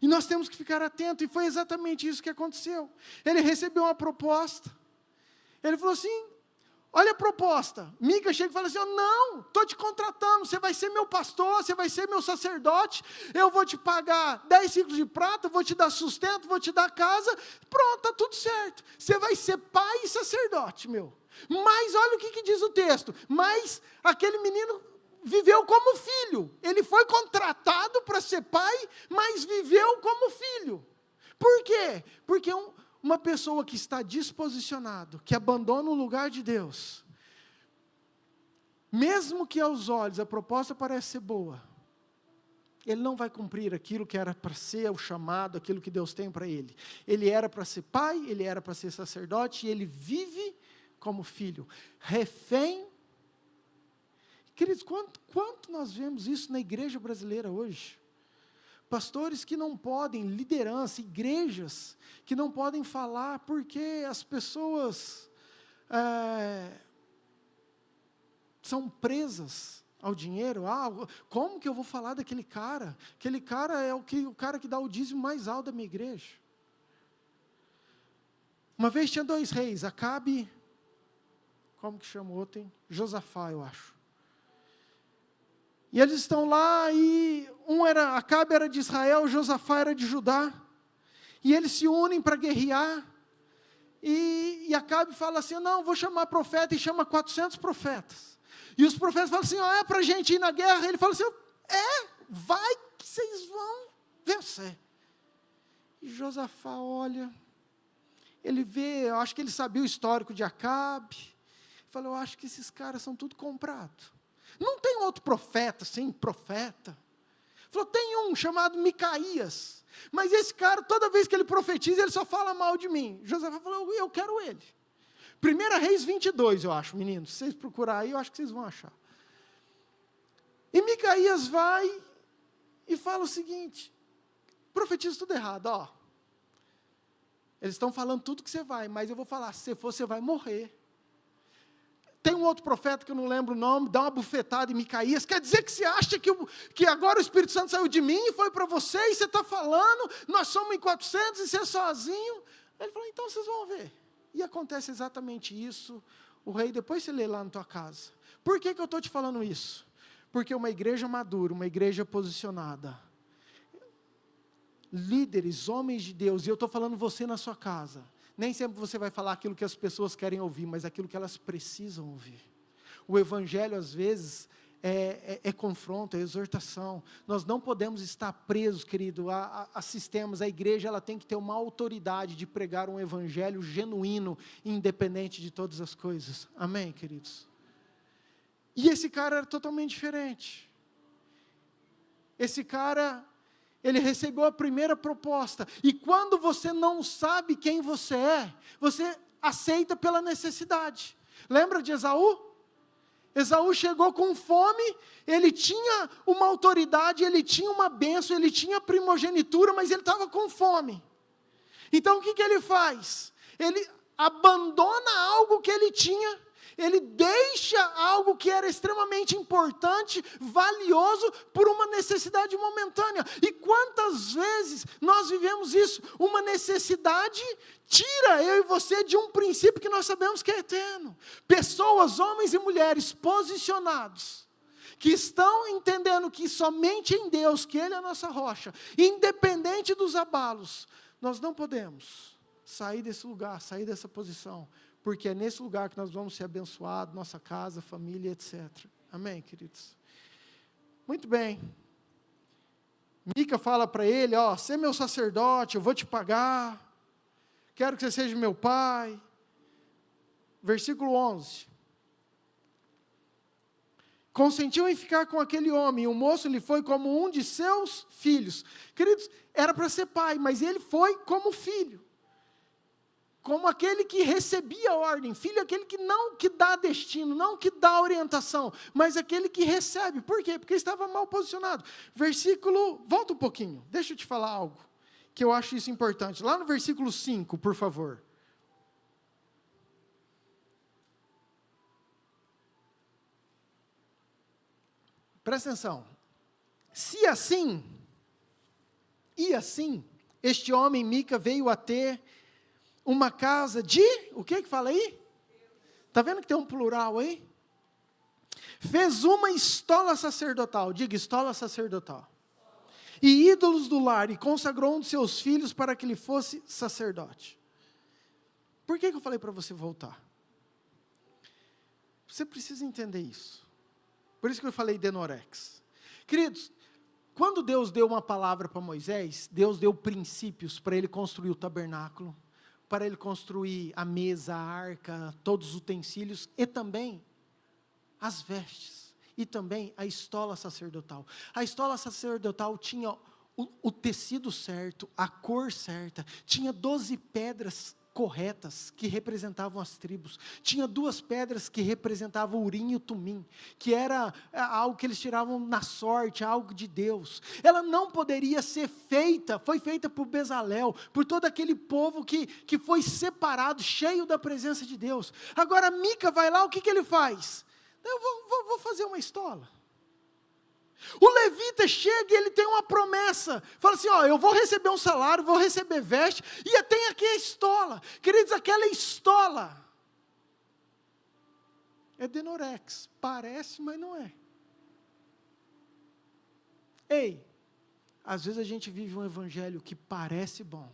E nós temos que ficar atentos, e foi exatamente isso que aconteceu. Ele recebeu uma proposta. Ele falou assim, olha a proposta. Mica chega e fala assim, não, estou te contratando, você vai ser meu pastor, você vai ser meu sacerdote, eu vou te pagar 10 ciclos de prata, vou te dar sustento, vou te dar casa, pronto, está tudo certo. Você vai ser pai e sacerdote, meu. Mas olha o que diz o texto, mas aquele menino viveu como filho, ele foi contratado para ser pai, mas viveu como filho. Por quê? Porque uma pessoa que está disposicionado, que abandona o lugar de Deus, mesmo que aos olhos a proposta pareça ser boa, ele não vai cumprir aquilo que era para ser o chamado, aquilo que Deus tem para ele. Ele era para ser pai, ele era para ser sacerdote, e ele vive como filho, refém. Queridos, quanto nós vemos isso na igreja brasileira hoje? Pastores que não podem, liderança, igrejas que não podem falar porque as pessoas são presas ao dinheiro. Como que eu vou falar daquele cara? Aquele cara é o cara que dá o dízimo mais alto da minha igreja. Uma vez tinha 2 reis, Acabe, como que chama o outro, hein? Josafá, eu acho. E eles estão lá e Acabe era de Israel, Josafá era de Judá. E eles se unem para guerrear. E Acabe fala assim, não, vou chamar profeta, e chama 400 profetas. E os profetas falam assim, é para a gente ir na guerra. Ele fala assim, vai que vocês vão vencer. E Josafá olha, ele vê, eu acho que ele sabia o histórico de Acabe. Falou, eu acho que esses caras são tudo comprados. Não tem outro profeta, sim, profeta. Falou, tem um chamado Micaías. Mas esse cara, toda vez que ele profetiza, ele só fala mal de mim. Josafá falou, eu quero ele. 1 Reis 22, eu acho, meninos. Se vocês procurarem aí, eu acho que vocês vão achar. E Micaías vai e fala o seguinte, profetiza tudo errado, Eles estão falando tudo que você vai, mas eu vou falar, se você for, você vai morrer. Tem um outro profeta que eu não lembro o nome, dá uma bufetada em Micaías, quer dizer que você acha que agora o Espírito Santo saiu de mim e foi para você, e você está falando, nós somos em 400 e você é sozinho. Ele falou, então vocês vão ver. E acontece exatamente isso. O rei, depois você lê lá na tua casa. Por que eu estou te falando isso? Porque uma igreja madura, uma igreja posicionada, líderes, homens de Deus, e eu estou falando você na sua casa, nem sempre você vai falar aquilo que as pessoas querem ouvir, mas aquilo que elas precisam ouvir. O evangelho, às vezes, é confronto, é exortação. Nós não podemos estar presos, querido, a sistemas. A igreja ela tem que ter uma autoridade de pregar um evangelho genuíno, independente de todas as coisas. Amém, queridos? E esse cara era totalmente diferente. Esse cara, ele recebeu a primeira proposta. E quando você não sabe quem você aceita pela necessidade. Lembra de Esaú? Esaú chegou com fome, ele tinha uma autoridade, ele tinha uma bênção, ele tinha primogenitura, mas ele estava com fome. Então o que ele faz? Ele abandona algo que ele tinha, ele deixa algo que era extremamente importante, valioso, por uma necessidade momentânea. E quantas vezes nós vivemos isso? Uma necessidade tira eu e você de um princípio que nós sabemos que é eterno. Pessoas, homens e mulheres posicionados, que estão entendendo que somente em Deus, que Ele é a nossa rocha, independente dos abalos, nós não podemos sair desse lugar, sair dessa posição, porque é nesse lugar que nós vamos ser abençoados, nossa casa, família, etc. Amém, queridos? Muito bem. Mica fala para ele, você é meu sacerdote, eu vou te pagar, quero que você seja meu pai. Versículo 11. Consentiu em ficar com aquele homem, e o moço lhe foi como um de seus filhos. Queridos, era para ser pai, mas ele foi como filho. Como aquele que recebia a ordem. Filho é aquele que não que dá destino, não que dá orientação, mas aquele que recebe. Por quê? Porque estava mal posicionado. Volta um pouquinho, deixa eu te falar algo, que eu acho isso importante. Lá no versículo 5, por favor. Presta atenção. Se assim, este homem Mica veio a ter uma casa de, o que fala aí? Está vendo que tem um plural aí? Fez uma estola sacerdotal, diga estola sacerdotal. E ídolos do lar, e consagrou um de seus filhos para que ele fosse sacerdote. Por que eu falei para você voltar? Você precisa entender isso. Por isso que eu falei denorex. Queridos, quando Deus deu uma palavra para Moisés, Deus deu princípios para ele construir o tabernáculo, para ele construir a mesa, a arca, todos os utensílios, e também as vestes, e também a estola sacerdotal. A estola sacerdotal tinha o tecido certo, a cor certa, tinha 12 pedras corretas, que representavam as tribos, tinha 2 pedras que representavam o Urim e o Tumim, que era algo que eles tiravam na sorte, algo de Deus. Ela não poderia ser feita, foi feita por Bezalel, por todo aquele povo que foi separado, cheio da presença de Deus. Agora Mica vai lá, o que ele faz? Eu vou fazer uma estola. O levita chega e ele tem uma promessa. Fala assim, ó, eu vou receber um salário, vou receber veste, e tem aqui a estola. Queridos, aquela estola é Denorex. Parece, mas não é. Ei, às vezes a gente vive um evangelho que parece bom.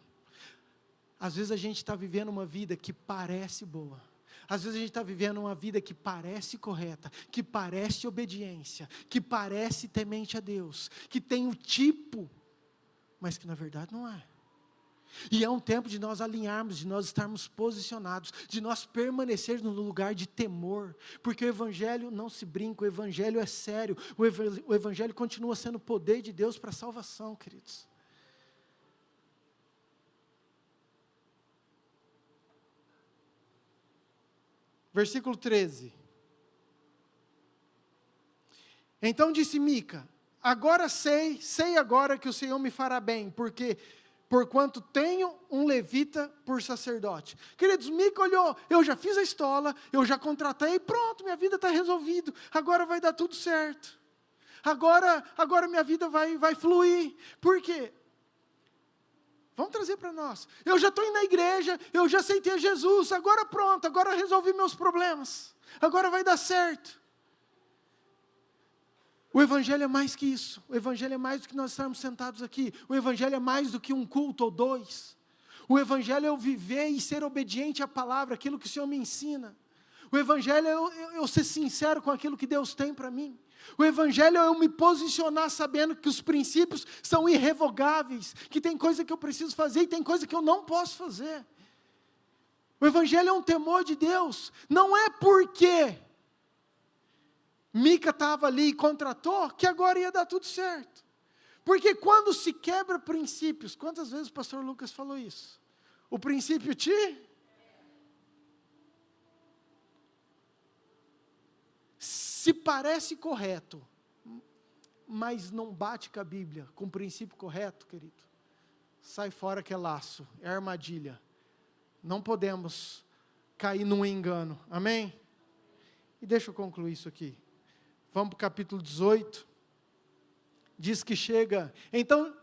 Às vezes a gente está vivendo uma vida que parece boa. Às vezes a gente está vivendo uma vida que parece correta, que parece obediência, que parece temente a Deus, que tem o tipo, mas que na verdade não é. E é um tempo de nós alinharmos, de nós estarmos posicionados, de nós permanecermos no lugar de temor, porque o Evangelho não se brinca, o Evangelho é sério, o Evangelho continua sendo o poder de Deus para a salvação, queridos. Versículo 13. Então disse Mica, agora sei agora que o Senhor me fará bem, porquanto tenho um levita por sacerdote. Queridos, Mica olhou, eu já fiz a estola, eu já contratei, pronto, minha vida está resolvida, agora vai dar tudo certo. Agora minha vida vai fluir. Por quê? Vamos trazer para nós. Eu já estou indo na igreja, eu já aceitei Jesus, agora pronto, agora resolvi meus problemas. Agora vai dar certo. O Evangelho é mais que isso. O Evangelho é mais do que nós estarmos sentados aqui. O Evangelho é mais do que um culto ou dois. O Evangelho é eu viver e ser obediente à palavra, aquilo que o Senhor me ensina. O Evangelho é eu ser sincero com aquilo que Deus tem para mim. O Evangelho é eu me posicionar sabendo que os princípios são irrevogáveis, que tem coisa que eu preciso fazer e tem coisa que eu não posso fazer. O Evangelho é um temor de Deus, não é porque Mica estava ali e contratou que agora ia dar tudo certo. Porque quando se quebra princípios, quantas vezes o pastor Lucas falou isso? O princípio se parece correto, mas não bate com a Bíblia, com o princípio correto, querido, sai fora que é laço, é armadilha. Não podemos cair num engano, amém? E deixa eu concluir isso aqui. Vamos para o capítulo 18. Diz que chega, então,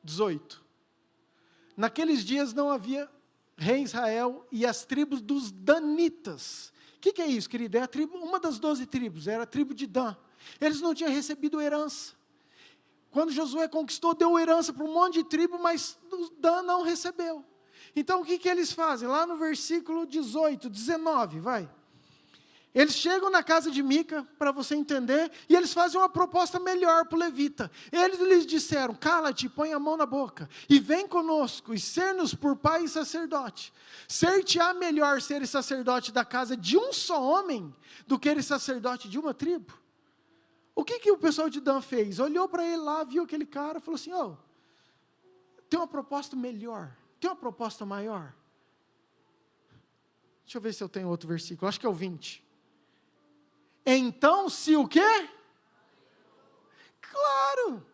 18. Naqueles dias não havia rei em Israel e as tribos dos danitas. O que é isso, querido? É a tribo, uma das 12 tribos, era a tribo de Dan. Eles não tinham recebido herança. Quando Josué conquistou, deu herança para um monte de tribo, mas Dan não recebeu. Então o que eles fazem? Lá no versículo 18, 19, vai. Eles chegam na casa de Mica, para você entender, e eles fazem uma proposta melhor para o levita. Eles lhes disseram, cala-te, põe a mão na boca, e vem conosco, e ser-nos por pai e sacerdote. Ser-te-á melhor ser sacerdote da casa de um só homem, do que ele sacerdote de uma tribo? O que o pessoal de Dan fez? Olhou para ele lá, viu aquele cara, falou assim, tem uma proposta melhor, tem uma proposta maior. Deixa eu ver se eu tenho outro versículo, acho que é o 20. Então, se o quê? Claro.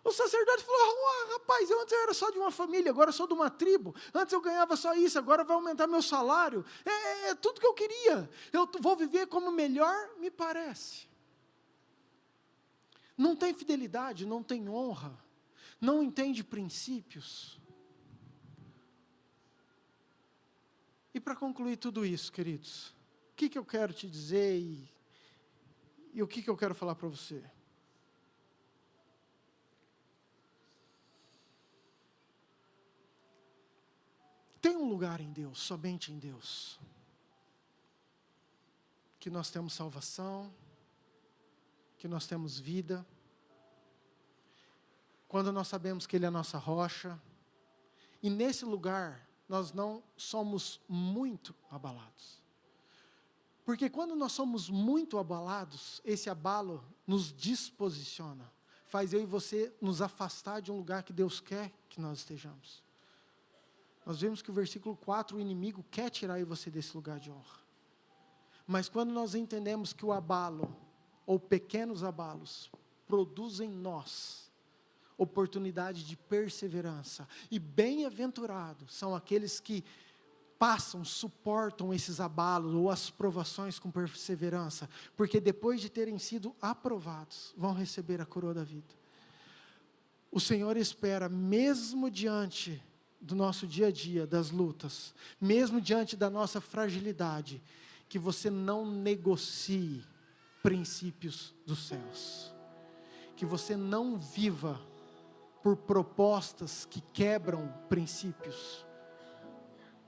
O sacerdote falou, rapaz, antes eu era só de uma família, agora eu sou de uma tribo. Antes eu ganhava só isso, agora vai aumentar meu salário. É tudo que eu queria. Eu vou viver como melhor me parece. Não tem fidelidade, não tem honra, não entende princípios. E para concluir tudo isso, queridos, o que eu quero te dizer e o que eu quero falar para você? Tem um lugar em Deus, somente em Deus, que nós temos salvação, que nós temos vida, quando nós sabemos que Ele é a nossa rocha, e nesse lugar nós não somos muito abalados. Porque quando nós somos muito abalados, esse abalo nos disposiciona, faz eu e você nos afastar de um lugar que Deus quer que nós estejamos. Nós vemos que o versículo 4, o inimigo quer tirar eu e você desse lugar de honra. Mas quando nós entendemos que o abalo, ou pequenos abalos, produzem em nós oportunidade de perseverança, e bem-aventurados são aqueles que suportam esses abalos ou as provações com perseverança, porque depois de terem sido aprovados, vão receber a coroa da vida. O Senhor espera, mesmo diante do nosso dia a dia, das lutas, mesmo diante da nossa fragilidade, que você não negocie princípios dos céus, que você não viva por propostas que quebram princípios,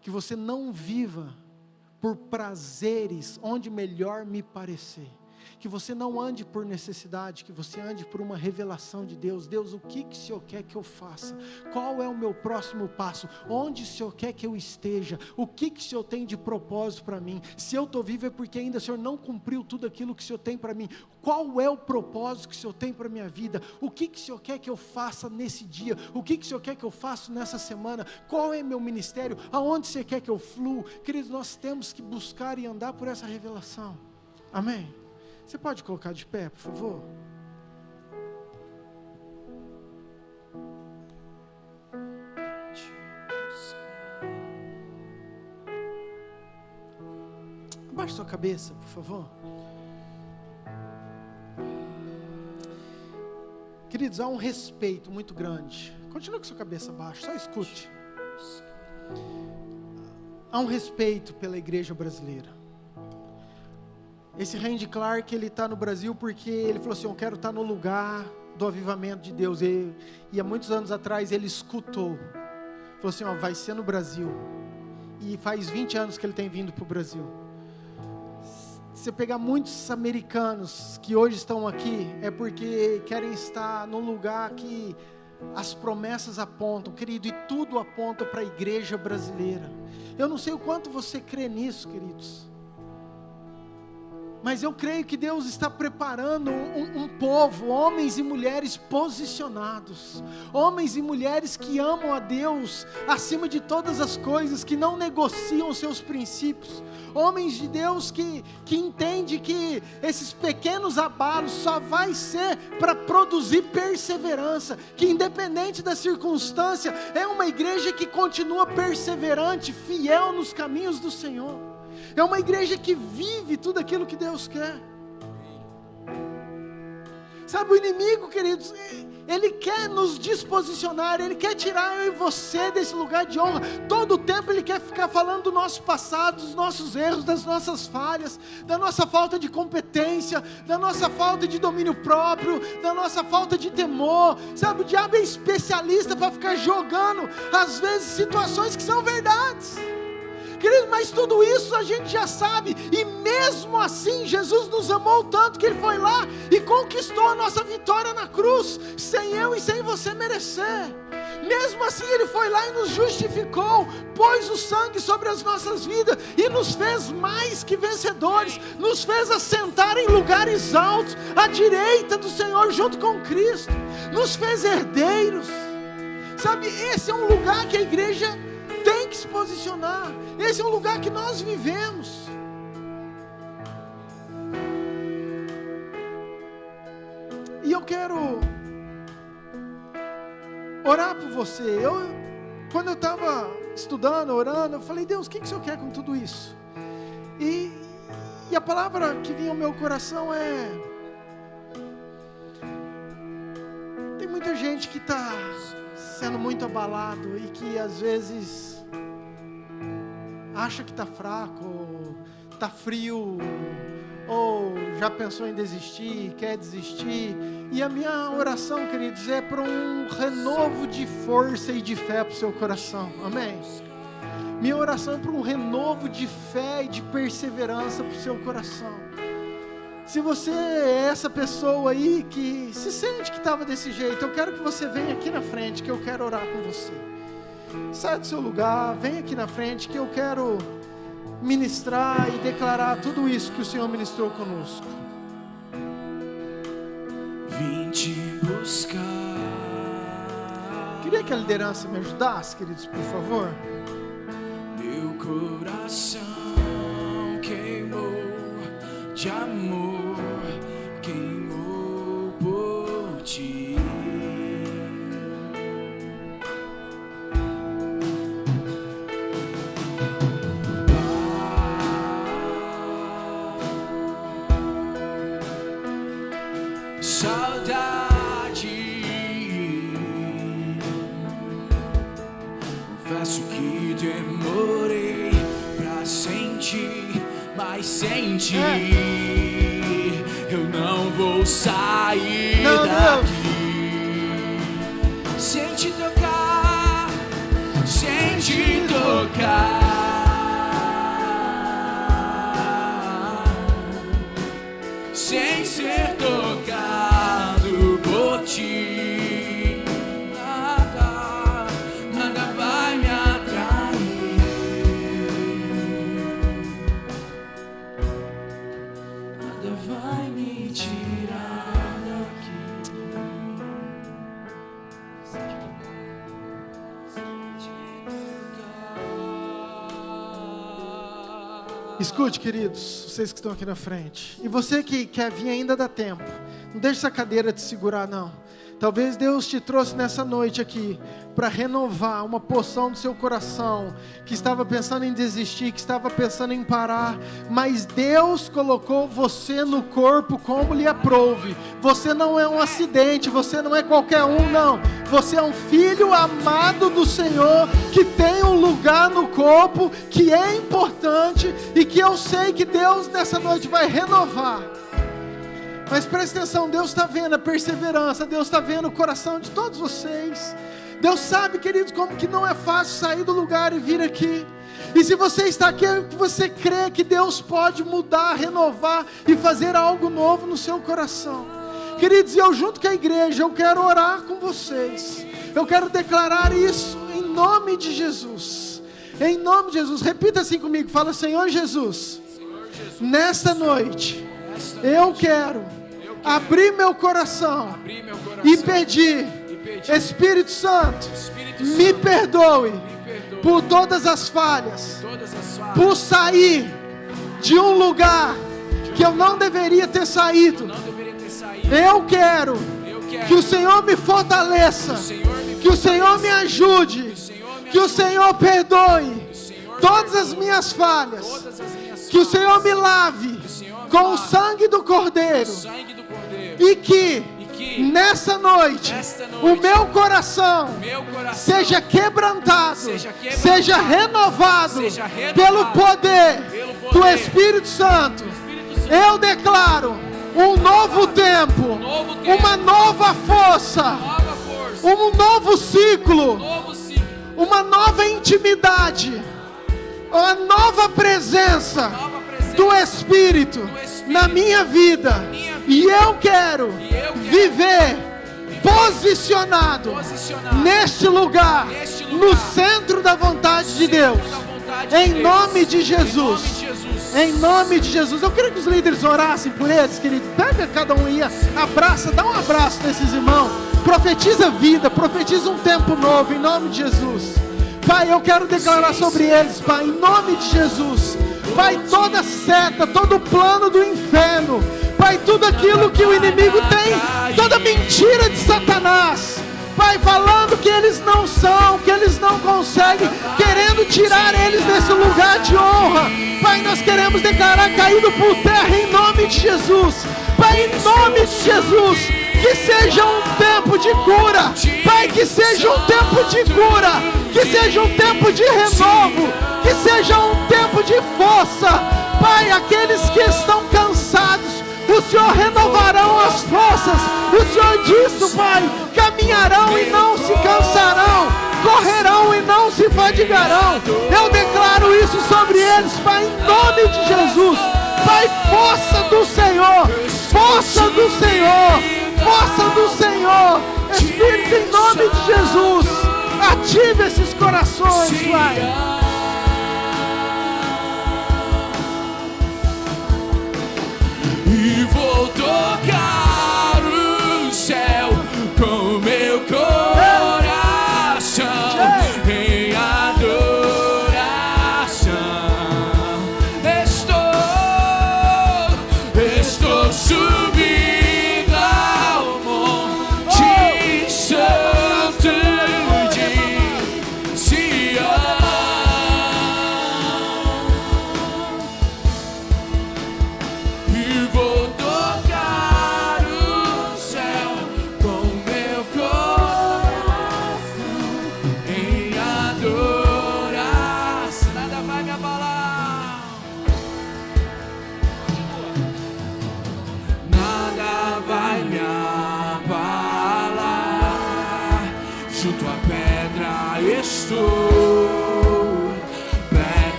que você não viva por prazeres onde melhor me parecer, que você não ande por necessidade, que você ande por uma revelação de Deus. Deus, o que o Senhor quer que eu faça? Qual é o meu próximo passo? Onde o Senhor quer que eu esteja? O que o Senhor tem de propósito para mim? Se eu estou vivo é porque ainda o Senhor não cumpriu tudo aquilo que o Senhor tem para mim. Qual é o propósito que o Senhor tem para a minha vida? O que o Senhor quer que eu faça nesse dia? O que o Senhor quer que eu faça nessa semana? Qual é meu ministério? Aonde você quer que eu flua? Queridos, nós temos que buscar e andar por essa revelação. Amém? Você pode colocar de pé, por favor? Abaixe sua cabeça, por favor. Queridos, há um respeito muito grande. Continua com sua cabeça baixa, só escute. Há um respeito pela igreja brasileira. Esse Randy Clark, ele está no Brasil porque ele falou assim, eu quero estar no lugar do avivamento de Deus. E há muitos anos atrás ele escutou, falou assim, vai ser no Brasil. E faz 20 anos que ele tem vindo para o Brasil. Se você pegar muitos americanos que hoje estão aqui, é porque querem estar num lugar que as promessas apontam, querido, e tudo aponta para a igreja brasileira. Eu não sei o quanto você crê nisso, queridos, mas eu creio que Deus está preparando um povo, homens e mulheres posicionados, homens e mulheres que amam a Deus acima de todas as coisas, que não negociam seus princípios, homens de Deus que entendem que esses pequenos abalos só vai ser para produzir perseverança, que independente da circunstância, é uma igreja que continua perseverante, fiel nos caminhos do Senhor. É uma igreja que vive tudo aquilo que Deus quer. Sabe, o inimigo, queridos, ele quer nos disposicionar, ele quer tirar eu e você desse lugar de honra. Todo o tempo ele quer ficar falando do nosso passado, dos nossos erros, das nossas falhas, da nossa falta de competência, da nossa falta de domínio próprio, da nossa falta de temor. Sabe, o diabo é especialista para ficar jogando, às vezes, situações que são verdades. Querido, mas tudo isso a gente já sabe, e mesmo assim Jesus nos amou tanto que Ele foi lá e conquistou a nossa vitória na cruz, sem eu e sem você merecer. Mesmo assim Ele foi lá e nos justificou, pôs o sangue sobre as nossas vidas e nos fez mais que vencedores, nos fez assentar em lugares altos, à direita do Senhor junto com Cristo, nos fez herdeiros. Sabe, esse é um lugar que a igreja tem que se posicionar. Esse é um lugar que nós vivemos. E eu quero orar por você. Quando eu estava estudando, orando, eu falei, Deus, o que o Senhor quer com tudo isso? E a palavra que vinha ao meu coração é: tem muita gente que está sendo muito abalado e que às vezes acha que está fraco, ou está frio, ou já pensou em desistir, quer desistir. E a minha oração, queridos, é para um renovo de força e de fé para o seu coração, amém? Minha oração é para um renovo de fé e de perseverança para o seu coração. Se você é essa pessoa aí que se sente que estava desse jeito, eu quero que você venha aqui na frente, que eu quero orar com você. Sai do seu lugar, vem aqui na frente, que eu quero ministrar e declarar tudo isso que o Senhor ministrou conosco. Vim te buscar. Queria que a liderança me ajudasse, queridos, por favor. Meu coração queimou de amor, queimou por ti. Mas sem ti eu não vou sair daqui. Sem te tocar, sem te tocar, sem ser tocado por ti, nada vai me atrair, nada vai me tirar daqui. Escute, queridos, vocês que estão aqui na frente. E você que quer vir, ainda dá tempo. Não deixe essa cadeira te segurar, não. Talvez Deus te trouxe nessa noite aqui para renovar uma porção do seu coração, que estava pensando em desistir, que estava pensando em parar, mas Deus colocou você no corpo como lhe aprouve. Você não é um acidente, você não é qualquer um, não. Você é um filho amado do Senhor, que tem um lugar no corpo, que é importante e que eu sei que Deus nessa noite vai renovar. Mas preste atenção, Deus está vendo a perseverança, Deus está vendo o coração de todos vocês. Deus sabe, queridos, como que não é fácil sair do lugar e vir aqui. E se você está aqui, você crê que Deus pode mudar, renovar e fazer algo novo no seu coração. Queridos, eu junto com a igreja, eu quero orar com vocês. Eu quero declarar isso em nome de Jesus. Em nome de Jesus, repita assim comigo, fala: Senhor Jesus, nesta noite, eu quero abrir meu coração e pedir, Espírito Santo, me perdoe por todas as falhas, por sair de um lugar que eu não deveria ter saído. Eu quero que o Senhor me fortaleça, que o Senhor me ajude, que o Senhor perdoe todas as minhas falhas, que o Senhor me lave com o sangue do Cordeiro, e que nessa noite o meu coração seja quebrantado, seja renovado pelo poder do Espírito Santo. Eu declaro um novo tempo, uma nova força, um novo ciclo, uma nova intimidade, uma nova presença do Espírito na minha vida. E eu quero viver posicionado neste lugar, no centro da vontade de Deus, em nome de Jesus. Em nome de Jesus. Eu queria que os líderes orassem por eles, querido. Pega cada um aí, abraça, dá um abraço nesses irmãos, profetiza vida, profetiza um tempo novo, em nome de Jesus. Pai, eu quero declarar sobre eles, Pai, em nome de Jesus. Pai, toda seta, todo plano do inferno, Pai, tudo aquilo que o inimigo tem, toda mentira de Satanás, Pai, falando que eles não são, que eles não conseguem, querendo tirar eles desse lugar de honra, Pai, nós queremos declarar caído por terra em nome de Jesus. Pai, em nome de Jesus, que seja um tempo de cura, Pai, que seja um tempo de cura, que seja um tempo de renovo, que seja um tempo de força, Pai, aqueles que estão cansados, o Senhor renovarão as forças. O Senhor disse, Pai, caminharão e não se cansarão, correrão e não se fadigarão. Eu declaro isso sobre eles, Pai, em nome de Jesus. Pai, força do Senhor, força do Senhor, força do Senhor. Espírito, em nome de Jesus, ative esses corações, Pai. E vou tocar o céu com meu coração em adoração. Estou subindo ao monte santo de Sião.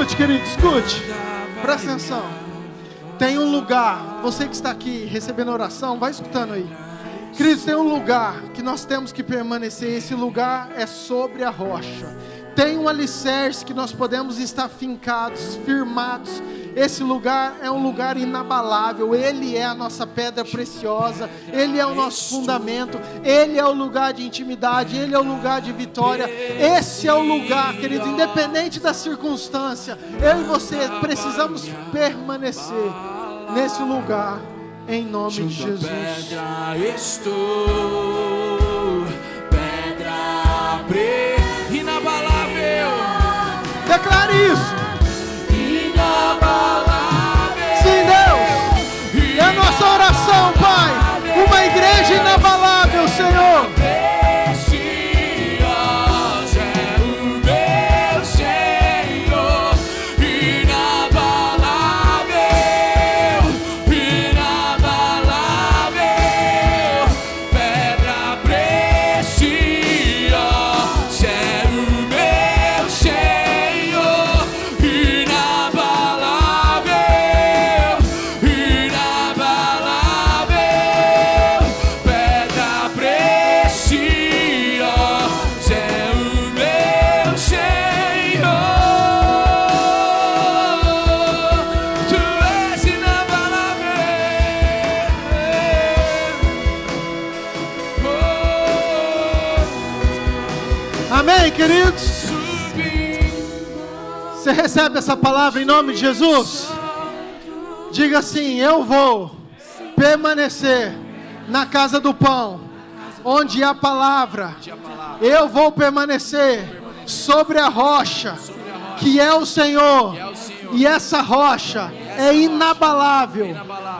escute, querido, escute. Presta atenção. Tem um lugar, você que está aqui recebendo oração, vai escutando aí. Queridos, tem um lugar que nós temos que permanecer. Esse lugar é sobre a rocha. Tem um alicerce que nós podemos estar fincados, firmados. Esse lugar é um lugar inabalável. Ele é a nossa pedra preciosa. Ele é o nosso fundamento. Ele é o lugar de intimidade. Ele é o lugar de vitória. Esse é o lugar, querido, independente da circunstância. Eu e você precisamos permanecer nesse lugar, em nome de Jesus. Pedra estou, pedra inabalável. Declare isso. Inabalável. Sim, Deus. É a nossa oração, Pai. Uma igreja inabalável, Senhor. Preciosa é o meu Senhor. Inabalável, inabalável. Pedra preciosa é o meu Senhor. Inabalável, inabalável. Pedra preciosa é o meu Senhor. Tu és inabalável. Amém, queridos. Subir. Você recebe essa palavra em nome de Jesus? Diga assim: eu vou permanecer na casa do pão, onde há palavra. Eu vou permanecer sobre a rocha, que é o Senhor. E essa rocha é inabalável.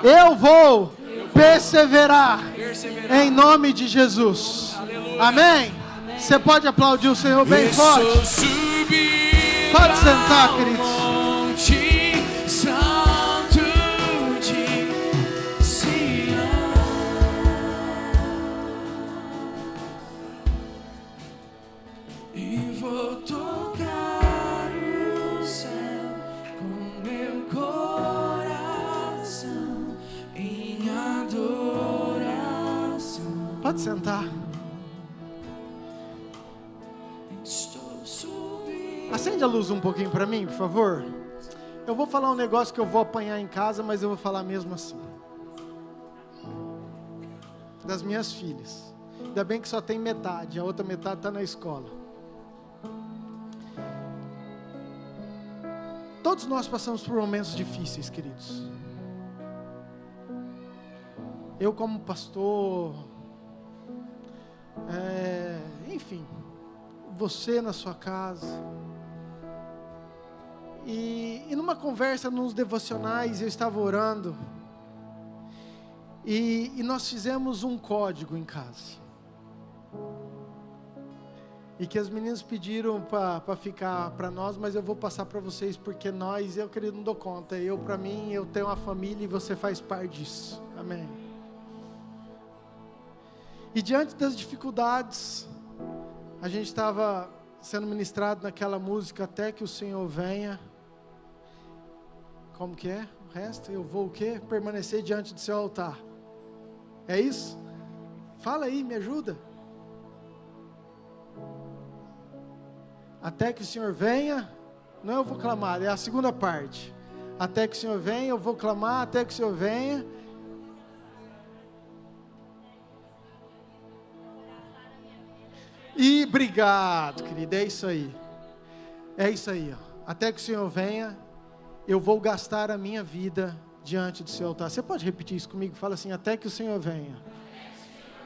Eu vou perseverar em nome de Jesus. Amém? Você pode aplaudir o Senhor bem forte? Pode sentar, queridos. Monte Santo de Sião. E vou tocar o céu com meu coração em adoração. Pode sentar. Estou subindo. Acende a luz um pouquinho para mim, por favor. Eu vou falar um negócio que eu vou apanhar em casa, mas eu vou falar mesmo assim. Das minhas filhas. Ainda bem que só tem metade, a outra metade está na escola. Todos nós passamos por momentos difíceis, queridos. Eu como pastor, enfim, você na sua casa. E numa conversa nos devocionais, eu estava orando, e nós fizemos um código em casa, e que as meninas pediram para ficar para nós, mas eu vou passar para vocês, porque eu, querido, não dou conta. Para mim, eu tenho uma família e você faz parte disso. Amém. E diante das dificuldades, a gente estava sendo ministrado naquela música, Até que o Senhor venha. Como que é o resto? Eu vou o quê? Permanecer diante do seu altar. É isso? Fala aí, me ajuda. Até que o Senhor venha. Não, eu vou clamar, é a segunda parte. Até que o Senhor venha, eu vou clamar, até que o Senhor venha. E obrigado, querido, é isso aí. É isso aí, ó. Até que o Senhor venha, eu vou gastar a minha vida diante do seu altar. Você pode repetir isso comigo? Fala assim: até que o Senhor venha,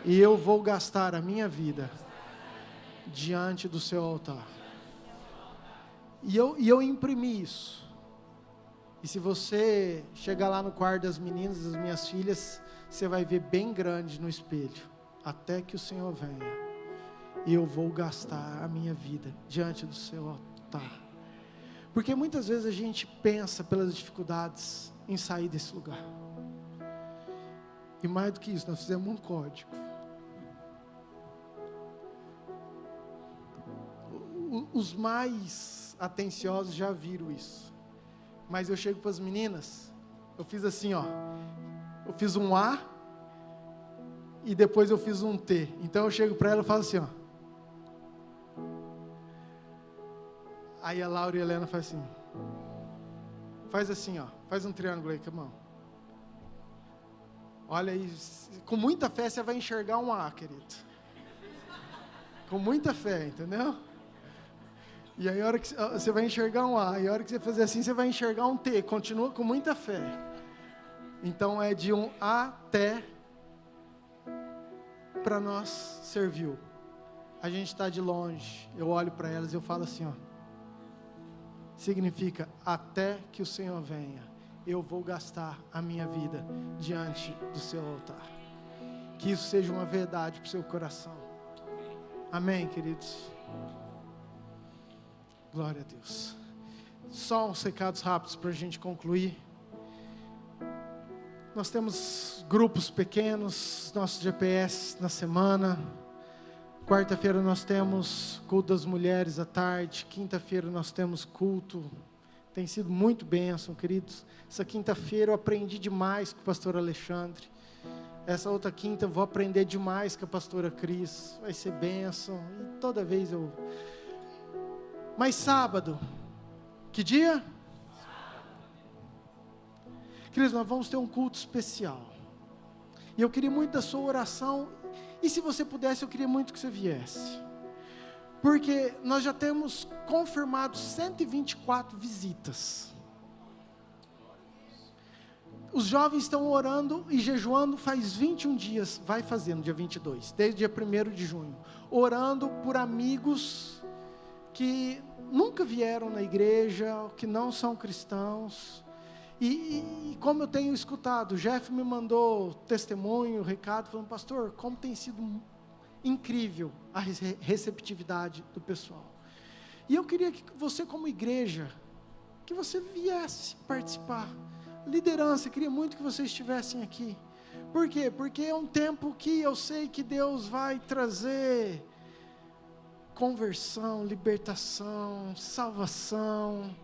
e eu vou gastar a minha vida diante do seu altar. E eu imprimi isso. E se você chegar lá no quarto das meninas, das minhas filhas, você vai ver bem grande no espelho: até que o Senhor venha, e eu vou gastar a minha vida diante do seu altar. Porque muitas vezes a gente pensa pelas dificuldades em sair desse lugar. E mais do que isso, nós fizemos um código. Os mais atenciosos já viram isso. Mas eu chego para as meninas, eu fiz assim, ó. Eu fiz um A e depois eu fiz um T. Então eu chego para ela e falo assim, ó. Aí a Laura e a Helena fazem assim. Faz assim, ó. Faz um triângulo aí com a mão. Olha aí, com muita fé você vai enxergar um A, querido. Com muita fé, entendeu? E aí a hora que você vai enxergar um A, e a hora que você fazer assim, você vai enxergar um T. Continua com muita fé. Então é de um até para nós serviu. A gente está de longe, eu olho para elas e eu falo assim, ó. Significa, até que o Senhor venha, eu vou gastar a minha vida diante do seu altar. Que isso seja uma verdade para o seu coração. Amém, queridos? Glória a Deus. Só uns recados rápidos para a gente concluir. Nós temos grupos pequenos, nosso GPS na semana. Quarta-feira nós temos culto das mulheres à tarde. Quinta-feira nós temos culto. Tem sido muito bênção, queridos. Essa quinta-feira eu aprendi demais com o pastor Alexandre. Essa outra quinta eu vou aprender demais com a pastora Cris. Vai ser bênção. E toda vez eu... Mas sábado, que dia? Queridos, nós vamos ter um culto especial. E eu queria muito da sua oração. E se você pudesse, eu queria muito que você viesse. Porque nós já temos confirmado 124 visitas. Os jovens estão orando e jejuando faz 21 dias. Vai fazer no dia 22, desde o dia 1º de junho. Orando por amigos que nunca vieram na igreja, que não são cristãos. E como eu tenho escutado, o Jeff me mandou testemunho, recado, falando, pastor, como tem sido incrível a receptividade do pessoal. E eu queria que você, como igreja, que você viesse participar. Liderança, eu queria muito que vocês estivessem aqui. Por quê? Porque é um tempo que eu sei que Deus vai trazer conversão, libertação, salvação.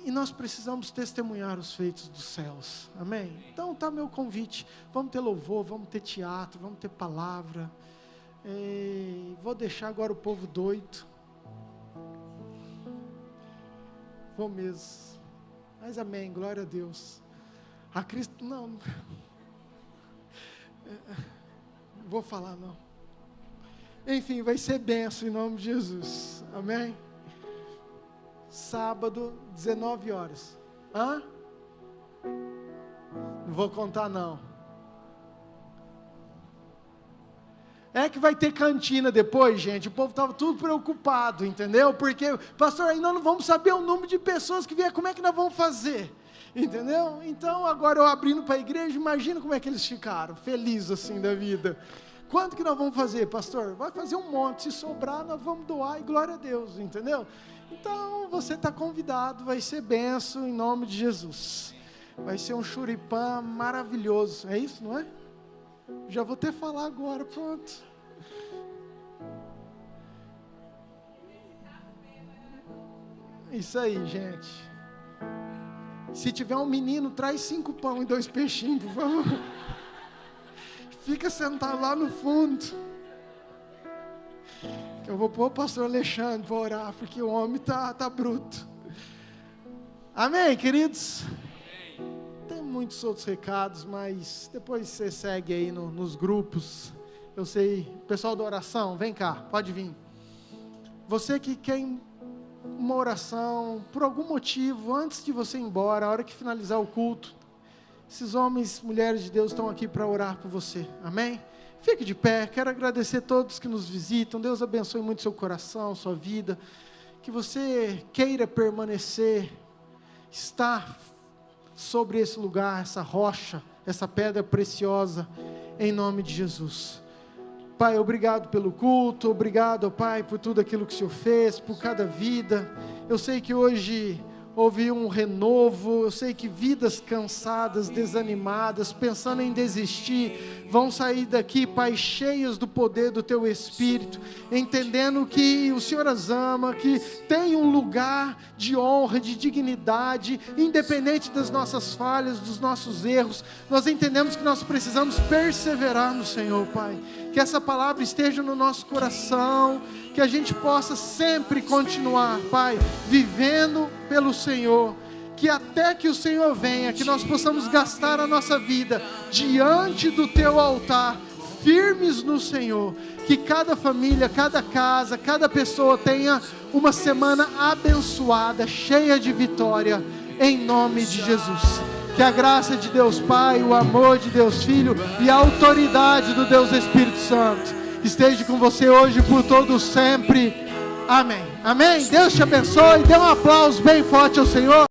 E nós precisamos testemunhar os feitos dos céus, amém? Então tá meu convite, vamos ter louvor, vamos ter teatro, vamos ter palavra. Vou deixar agora o povo doido. Vou mesmo. Mas amém, glória a Deus. A Cristo, não vou falar não. Enfim, vai ser benção em nome de Jesus, amém? Sábado, 19 horas. Hã? Não vou contar não. É que vai ter cantina depois, gente. O povo estava tudo preocupado, entendeu? Porque, pastor, aí nós não vamos saber o número de pessoas que vier, como é que nós vamos fazer? Entendeu? Então, agora eu abrindo para a igreja, imagina como é que eles ficaram, felizes assim da vida. Quanto que nós vamos fazer, pastor? Vai fazer um monte, se sobrar nós vamos doar e glória a Deus, entendeu? Então, você está convidado, vai ser benção em nome de Jesus. Vai ser um churipã maravilhoso, é isso, não é? Já vou até falar agora, pronto. Isso aí, gente. Se tiver um menino, traz 5 pão e 2 peixinhos, por favor. Fica sentado lá no fundo. Eu vou pôr o pastor Alexandre para orar, porque o homem tá bruto. Amém, queridos? Amém. Tem muitos outros recados, mas depois você segue aí nos grupos. Eu sei, pessoal da oração, vem cá, pode vir. Você que quer uma oração, por algum motivo, antes de você ir embora, a hora que finalizar o culto, esses homens, mulheres de Deus estão aqui para orar por você, amém? Fique de pé, quero agradecer a todos que nos visitam, Deus abençoe muito seu coração, sua vida, que você queira permanecer, estar sobre esse lugar, essa rocha, essa pedra preciosa, em nome de Jesus. Pai, obrigado pelo culto, obrigado, Pai, por tudo aquilo que o Senhor fez, por cada vida. Eu sei que hoje houve um renovo. Eu sei que vidas cansadas, desanimadas, pensando em desistir, vão sair daqui, Pai, cheias do poder do Teu Espírito, entendendo que o Senhor as ama, que tem um lugar de honra, de dignidade, independente das nossas falhas, dos nossos erros. Nós entendemos que nós precisamos perseverar no Senhor, Pai. Que essa palavra esteja no nosso coração, que a gente possa sempre continuar, Pai, vivendo pelo Senhor, que até que o Senhor venha, que nós possamos gastar a nossa vida diante do Teu altar, firmes no Senhor, que cada família, cada casa, cada pessoa tenha uma semana abençoada, cheia de vitória, em nome de Jesus. Que a graça de Deus Pai, o amor de Deus Filho e a autoridade do Deus Espírito Santo esteja com você hoje por todo sempre. Amém. Amém. Deus te abençoe. Dê um aplauso bem forte ao Senhor.